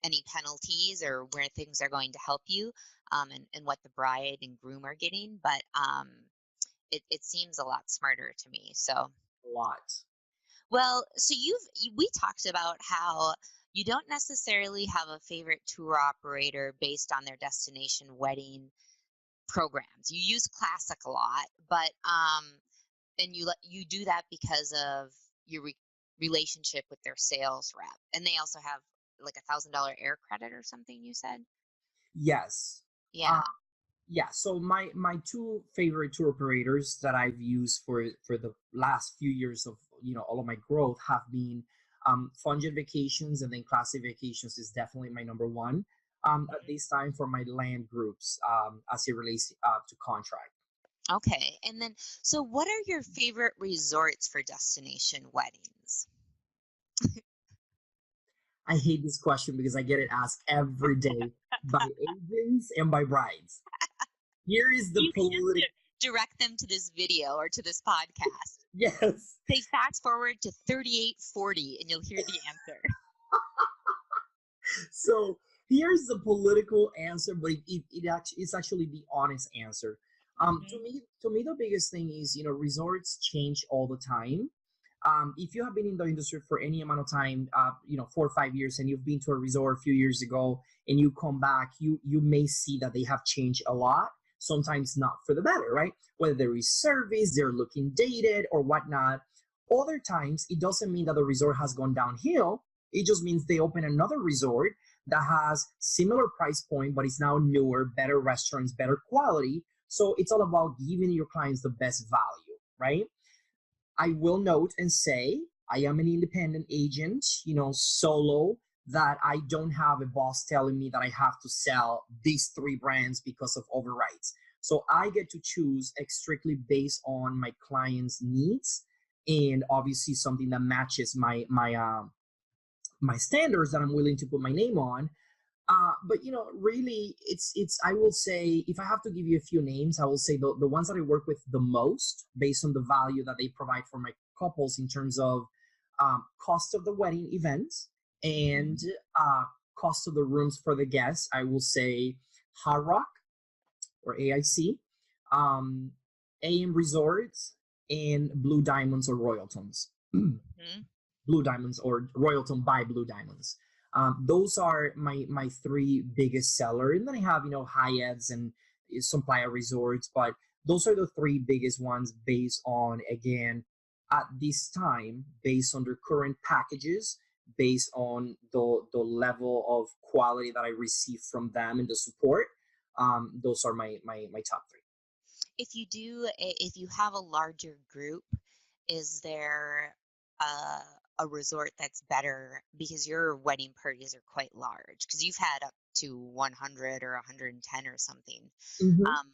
any penalties or where things are going to help you, and what the bride and groom are getting. But it seems a lot smarter to me. So, A lot. well, so we talked about how you don't necessarily have a favorite tour operator based on their destination wedding programs. You use Classic a lot, but and you do that because of your relationship with their sales rep, and they also have like $1,000 air credit or something. You said, Yes. yeah. Uh, yeah. So my two favorite tour operators that I've used for the last few years of all of my growth have been Fun Vacations, and then Classic Vacations is definitely my number one at Mhm. this time for my land groups as it relates to contract. Okay, and then so what are your favorite resorts for destination weddings? I hate this question because I get it asked every day by agents and by brides. Here is the You can just political. direct them to this video or to this podcast. Yes. Say fast forward to 3840 and you'll hear the answer. So here's the political answer, but it's actually the honest answer. Mhm. To me, the biggest thing is resorts change all the time. If you have been in the industry for any amount of time, 4 or 5 years, and you've been to a resort a few years ago, and you come back, you may see that they have changed a lot. Sometimes not for the better, right? Whether there is service, they're looking dated or whatnot. Other times, it doesn't mean that the resort has gone downhill. It just means they open another resort that has similar price point, but it's now newer, better restaurants, better quality. So it's all about giving your clients the best value, right? I will note and say I am an independent agent, solo, that I don't have a boss telling me that I have to sell these 3 brands because of overrides. So I get to choose strictly based on my client's needs, and obviously something that matches my standards that I'm willing to put my name on. But really, it's. I will say, if I have to give you a few names, I will say the ones that I work with the most, based on the value that they provide for my couples in terms of cost of the wedding events and uh, cost of the rooms for the guests. I will say Hard Rock or AIC, um, AM Resorts, and Blue Diamonds or Royaltons. Mhm. Blue Diamonds or Royalton by Blue Diamonds. Those are my 3 biggest seller, and then I have Hyatts and some Playa Resorts, but those are the 3 biggest ones based on, again, at this time, based on their current packages, based on the level of quality that I receive from them and the support. Those are my top 3. If you have a larger group, is there a, a resort that's better because your wedding parties are quite large because you've had up to 100 or 110 or something. Mm-hmm. Um,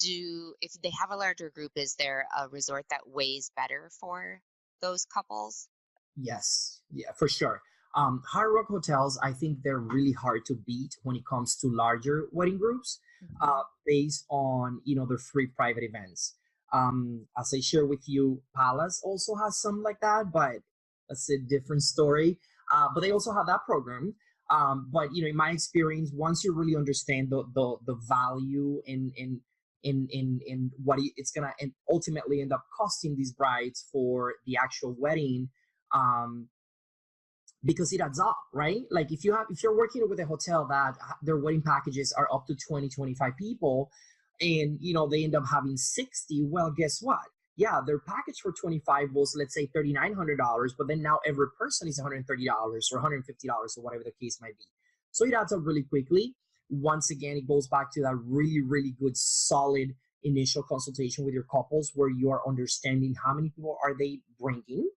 if they have a larger group, is there a resort that weighs better for those couples? Yes, yeah, for sure. Hard Rock hotels, I think they're really hard to beat when it comes to larger wedding groups, Mm-hmm. based on their free private events. As I share with you, Palace also has some like that, but that's a different story. But they also have that program. But in my experience, once you really understand the value in what it's gonna and ultimately end up costing these brides for the actual wedding, um, because it adds up, right? Like if you're working with a hotel that their wedding packages are up to 20, 25 people, and they end up having 60, well, guess what? Yeah, their package for 25 was, let's say, $3,900, but then now every person is $130 or $150 or whatever the case might be. So it adds up really quickly. Once again, it goes back to that really, really good, solid initial consultation with your couples where you are understanding how many people are they bringing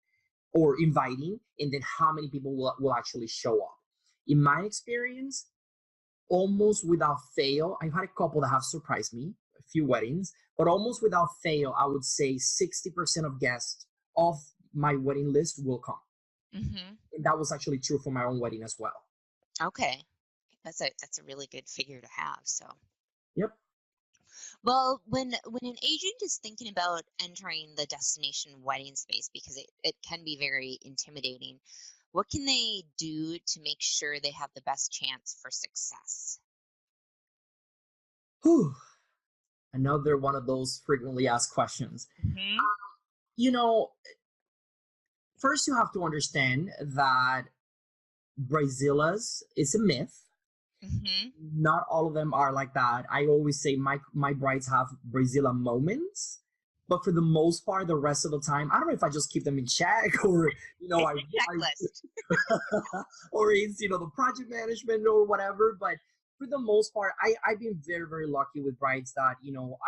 or inviting, and then how many people will actually show up. In my experience, almost without fail, I've had a couple that have surprised me, a few weddings, but almost without fail, I would say 60% of guests of my wedding list will come. Mm-hmm. And that was actually true for my own wedding as well. Okay. That's a really good figure to have. So, Yep. well, when an agent is thinking about entering the destination wedding space, because it can be very intimidating, what can they do to make sure they have the best chance for success? Whew. Another one of those frequently asked questions. Mm-hmm. You know, First you have to understand that Brazilas is a myth. Mm-hmm. Not all of them are like that. I always say my brides have Brazila moments, but for the most part, the rest of the time, I don't know if I just keep them in check or I Checklist. or it's the project management or whatever. But for the most part, I've been very, very lucky with brides that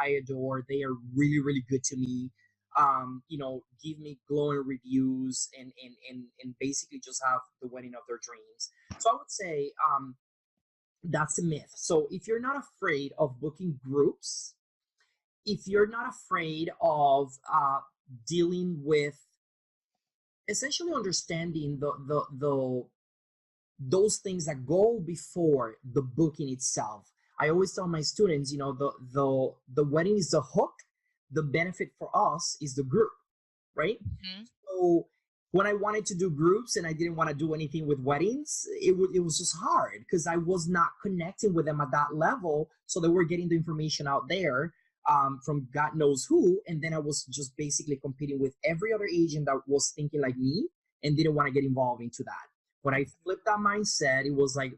I adore. They are really, really good to me. Give me glowing reviews and basically just have the wedding of their dreams. So I would say that's a myth. So if you're not afraid of booking groups, if you're not afraid of dealing with essentially understanding the those things that go before the booking itself. I always tell my students, the wedding is the hook. The benefit for us is the group, right? Mm-hmm. So when I wanted to do groups and I didn't want to do anything with weddings, it was just hard because I was not connecting with them at that level. So they were getting the information out there from God knows who, and then I was just basically competing with every other agent that was thinking like me and didn't want to get involved into that. When I flipped that mindset, it was like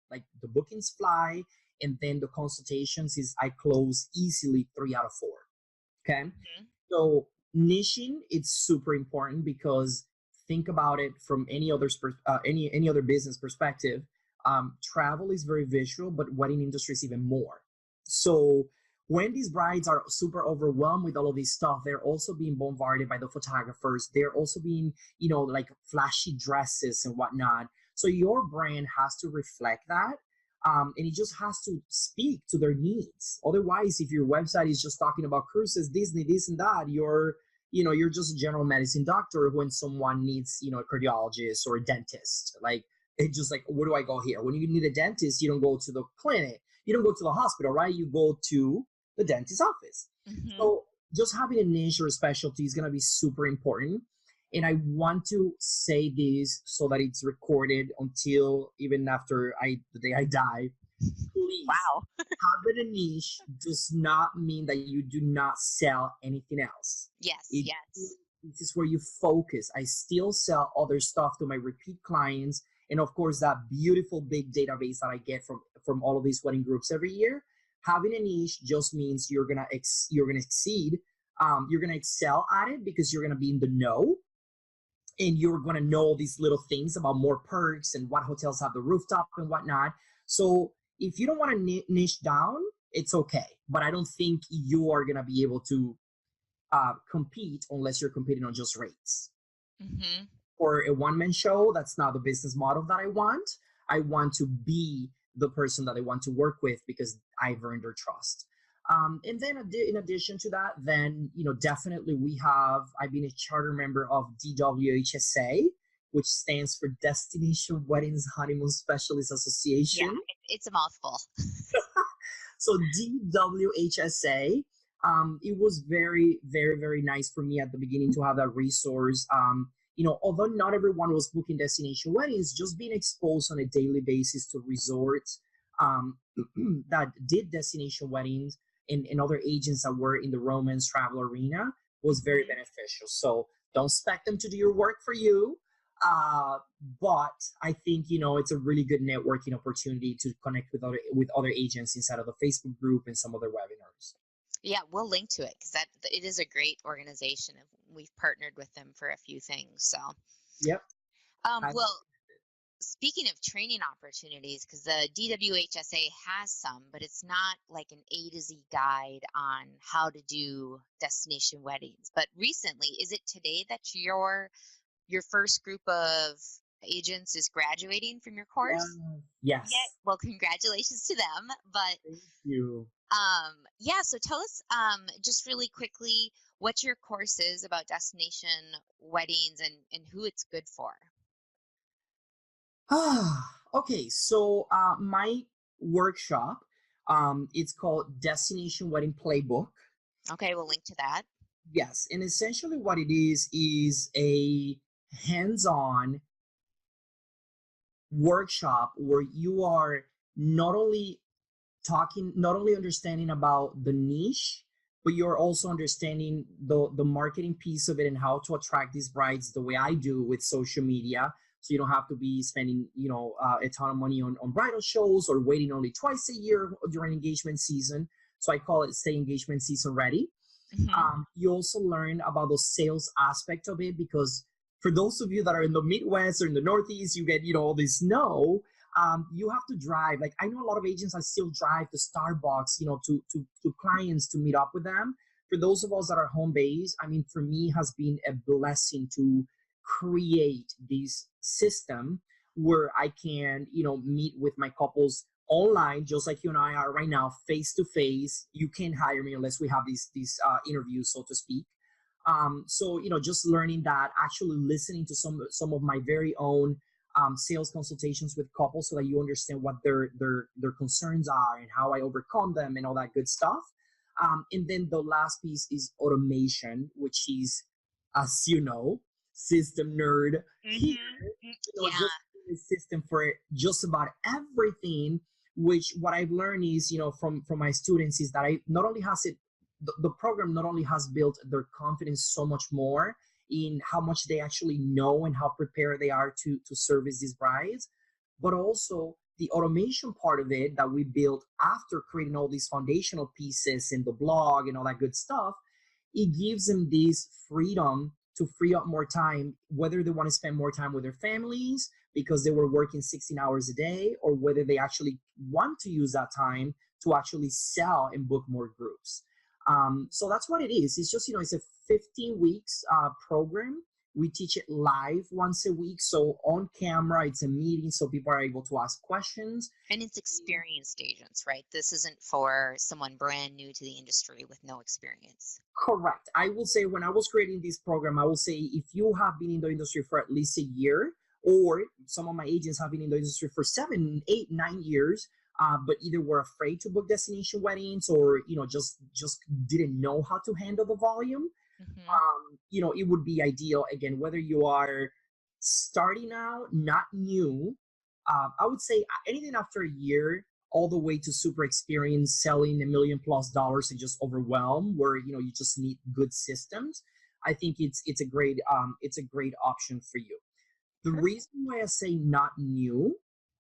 the bookings fly, and then the consultations is I close easily 3 out of 4. Okay. Mm-hmm. So niching it's super important because think about it from any other business perspective. Travel is very visual, but wedding industry is even more. So when these brides are super overwhelmed with all of this stuff, they're also being bombarded by the photographers. They're also being, like flashy dresses and whatnot. So your brand has to reflect that. And it just has to speak to their needs. Otherwise, if your website is just talking about cruises, Disney, this and that, you're just a general medicine doctor when someone needs, a cardiologist or a dentist. Like it's just like, where do I go here? When you need a dentist, you don't go to the clinic, you don't go to the hospital, right? You go to the dentist's office. Mm-hmm. So just having a niche or a specialty is going to be super important. And I want to say this so that it's recorded until even after the day I die. Please, Wow. having a niche does not mean that you do not sell anything else. Yes. It, Yes. this is where you focus. I still sell other stuff to my repeat clients, and of course that beautiful big database that I get from all of these wedding groups every year. Having a niche just means you're gonna exceed. You're gonna excel at it because you're gonna be in the know, and you're going to know these little things about more perks and what hotels have the rooftop and whatnot. So if you don't want to niche down, it's okay. But I don't think you are going to be able to compete unless you're competing on just rates. Mm-hmm. For a one-man show, that's not the business model that I want. I want to be the person that I want to work with because I've earned their trust. And then in addition to that, then, definitely I've been a charter member of DWHSA, which stands for Destination Weddings Honeymoon Specialists Yeah, Association. it's a mouthful. So DWHSA, it was very, very, very nice for me at the beginning to have that resource. Although not everyone was booking destination weddings, just being exposed on a daily basis to resorts that did destination weddings and other agents that were in the romance travel arena was very beneficial. So don't expect them to do your work for you. But I think it's a really good networking opportunity to connect with other agents inside of the Facebook group and some other webinars. Yeah, we'll link to it because it is a great organization, and we've partnered with them for a few things. So, Yep. well, speaking of training opportunities, because the DWHSA has some, but it's not like an A to Z guide on how to do destination weddings. But recently, is it today that your first group of agents is graduating from your course? Yes. Yeah. Well, congratulations to them. But Thank you. yeah, so tell us just really quickly what your course is about destination weddings and who it's good for. Okay, so my workshop, it's called Destination Wedding Playbook. Okay, we'll link to that. Yes, and essentially what it is a hands-on workshop where you are not only understanding about the niche, but you're also understanding the marketing piece of it and how to attract these brides the way I do with social media. So you don't have to be spending a ton of money on bridal shows or waiting only twice a year during engagement season. So I call it stay engagement season ready. You also learn about the sales aspect of it, because for those of you that are in the Midwest or in the Northeast, you get all this snow. You have to drive. Like, I know a lot of agents that still drive to Starbucks, to clients to meet up with them. For those of us that are home based, I mean, for me has been a blessing to create this system where I can, meet with my couples online, just like you and I are right now, face to face. You can't hire me unless we have these interviews, so to speak. So just learning that, actually listening to some of my very own sales consultations with couples, so that you understand what their concerns are and how I overcome them and all that good stuff. And then the last piece is automation, which is, as you know, system nerd here. Yeah. Just a system for just about everything. Which what I've learned is, from my students, is that I not only has it the program not only has built their confidence so much more in how much they actually know and how prepared they are to service these brides, but also the automation part of it that we built after creating all these foundational pieces in the blog and all that good stuff. It gives them this freedom to free up more time, whether they want to spend more time with their families because they were working 16 hours a day, or whether they actually want to use that time to actually sell and book more groups. So that's what it is. It's just, it's a 15 weeks program. We teach it live once a week. So on camera, it's a meeting, so people are able to ask questions. And it's experienced agents, right? This isn't for someone brand new to the industry with no experience. Correct. I will say, when I was creating this program, I will say, if you have been in the industry for at least a year, or some of my agents have been in the industry for 7, 8, 9 years, but either were afraid to book destination weddings, or just didn't know how to handle the volume, it would be ideal. Again, whether you are starting out, not new, I would say anything after a year, all the way to super experienced, selling $1 million+ and just overwhelmed, where you just need good systems. I think it's a great option for you. The reason why I say not new,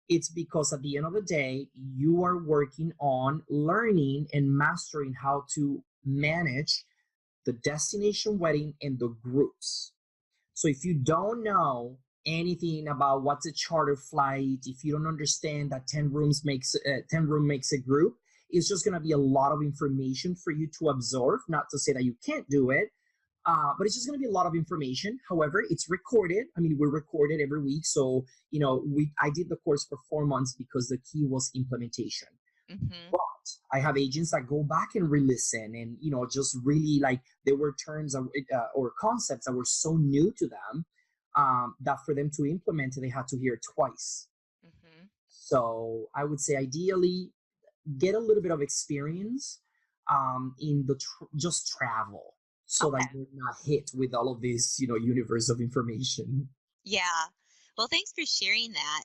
it's because at the end of the day, you are working on learning and mastering how to manage the destination wedding and the groups. So if you don't know anything about what's a charter flight, if you don't understand that 10 room makes a group, it's just going to be a lot of information for you to absorb. Not to say that you can't do it, but it's just going to be a lot of information. However, it's recorded. I mean, we're recorded every week. So, I did the course for 4 months because the key was implementation. Mm-hmm. But I have agents that go back and re-listen, and just really like there were terms or concepts that were so new to them, that for them to implement it, they had to hear it twice. Mm-hmm. So I would say ideally get a little bit of experience in the just travel, so that Okay. you're not hit with all of this universe of information. Yeah. Well, thanks for sharing that.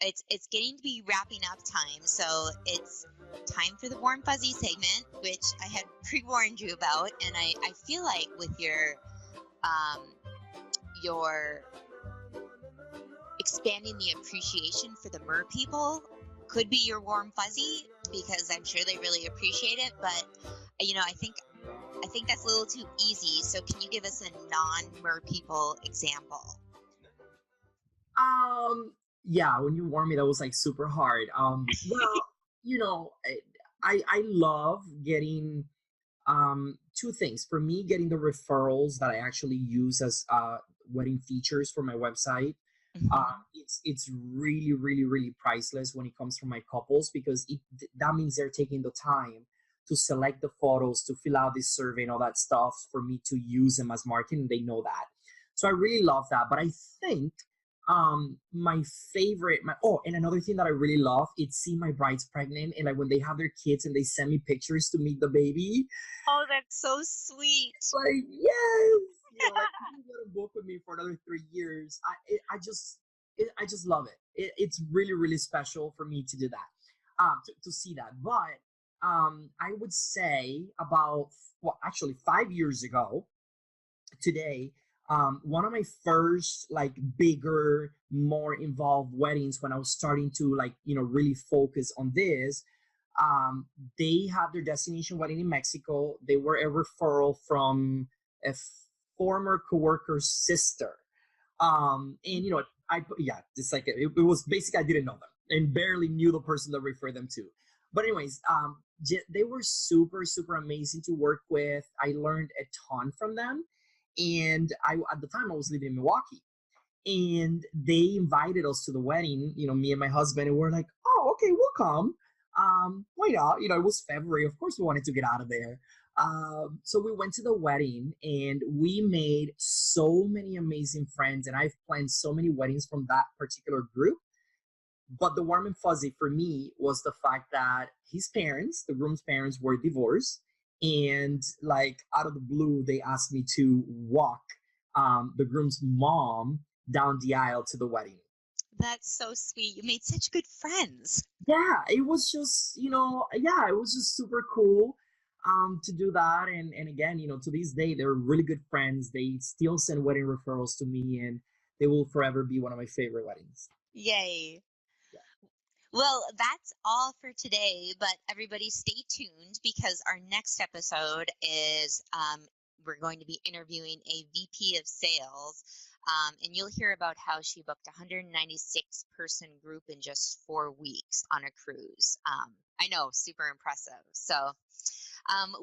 It's getting to be wrapping up time, so it's time for the warm fuzzy segment, which I had pre-warned you about, and I feel like with your expanding the appreciation for the mer people could be your warm fuzzy, because I'm sure they really appreciate it, but I think that's a little too easy. So can you give us a non-mer people example? um yeah, when you warned me, that was like super hard. Well, you know I love getting two things. For me, getting the referrals that I actually use as wedding features for my website. Mm-hmm. It's really, really, really priceless when it comes from my couples, because that means they're taking the time to select the photos, to fill out this survey and all that stuff for me to use them as marketing. They know that, so I really love that. But I think my favorite, and another thing that I really love, is see my brides pregnant, and like when they have their kids and they send me pictures to meet the baby. Oh, that's so sweet. Like, yes, like you can go to book with me for another 3 years. I just love it. It's really, really special for me to do that, to see that. But I would say about, well, actually 5 years ago today, one of my first like bigger, more involved weddings, when I was starting to like really focus on this. um, they had their destination wedding in Mexico. They were a referral from a former coworker's sister. And yeah, it's like it was basically, I didn't know them and barely knew the person that referred them to. But anyways, they were super, super amazing to work with. I learned a ton from them, and I at the time I was living in Milwaukee, and they invited us to the wedding, me and my husband, and we're like, oh, okay, we'll come. Why not? It was February. Of course, we wanted to get out of there. So we went to the wedding, and we made so many amazing friends, and I've planned so many weddings from that particular group. But the warm and fuzzy for me was the fact that his parents, the groom's parents, were divorced. And like out of the blue, they asked me to walk the groom's mom down the aisle to the wedding. That's so sweet. You made such good friends. Yeah, it was just, yeah, it was just super cool to do that. And again, to this day, they're really good friends. They still send wedding referrals to me, and they will forever be one of my favorite weddings. Yay. Yeah. Well, that's all for today, but everybody stay tuned, because our next episode is we're going to be interviewing a VP of sales, and you'll hear about how she booked a 196-person group in just 4 weeks on a cruise. I know, super impressive. So,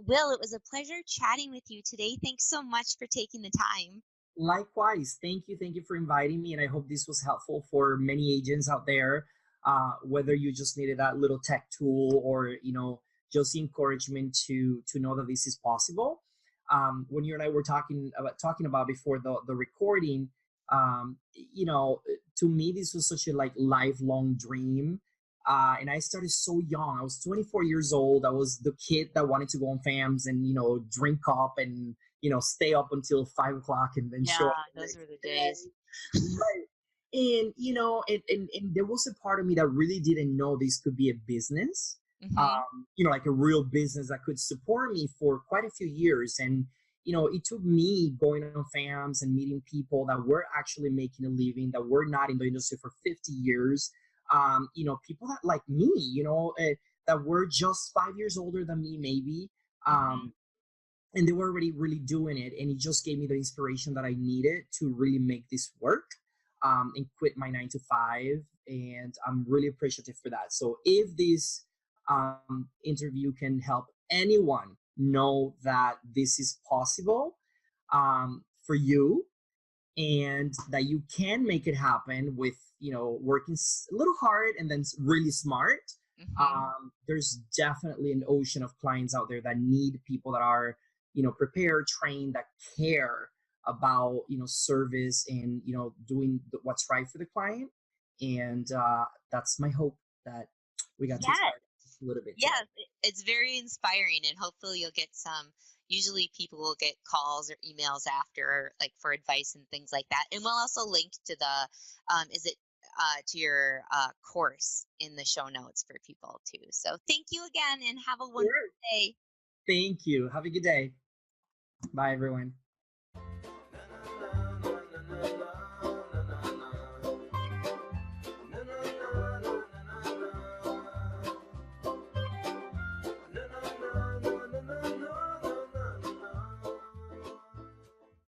Will, it was a pleasure chatting with you today. Thanks so much for taking the time. Likewise, thank you for inviting me, and I hope this was helpful for many agents out there. Whether you just needed that little tech tool, or just encouragement to know that this is possible. When you and I were talking about before the recording, to me this was such a like lifelong dream. And I started so young. I was 24 years old. I was the kid that wanted to go on FAMs and drink up and stay up until 5 o'clock and then show Yeah, up the those were next the days. day. Right. And and there was a part of me that really didn't know this could be a business. Hmm. Like a real business that could support me for quite a few years. And it took me going on FAMs and meeting people that were actually making a living, that were not in the industry for 50 years. People that like me, that were just 5 years older than me, maybe. Hmm. Um, and they were already really doing it, and it just gave me the inspiration that I needed to really make this work, and quit my 9 to 5. And I'm really appreciative for that. So if this interview can help anyone know that this is possible for you, and that you can make it happen with working a little hard and then really smart, Hmm. There's definitely an ocean of clients out there that need people that are, prepared, trained, that care about, service and, doing what's right for the client. And that's my hope that we got to Yes. inspire a little bit today. Yes, it's very inspiring, and hopefully you'll get some. Usually, people will get calls or emails after, like for advice and things like that. And we'll also link to the, is it to your course in the show notes for people too. So thank you again, and have a wonderful Sure. day. Thank you. Have a good day. Bye, everyone.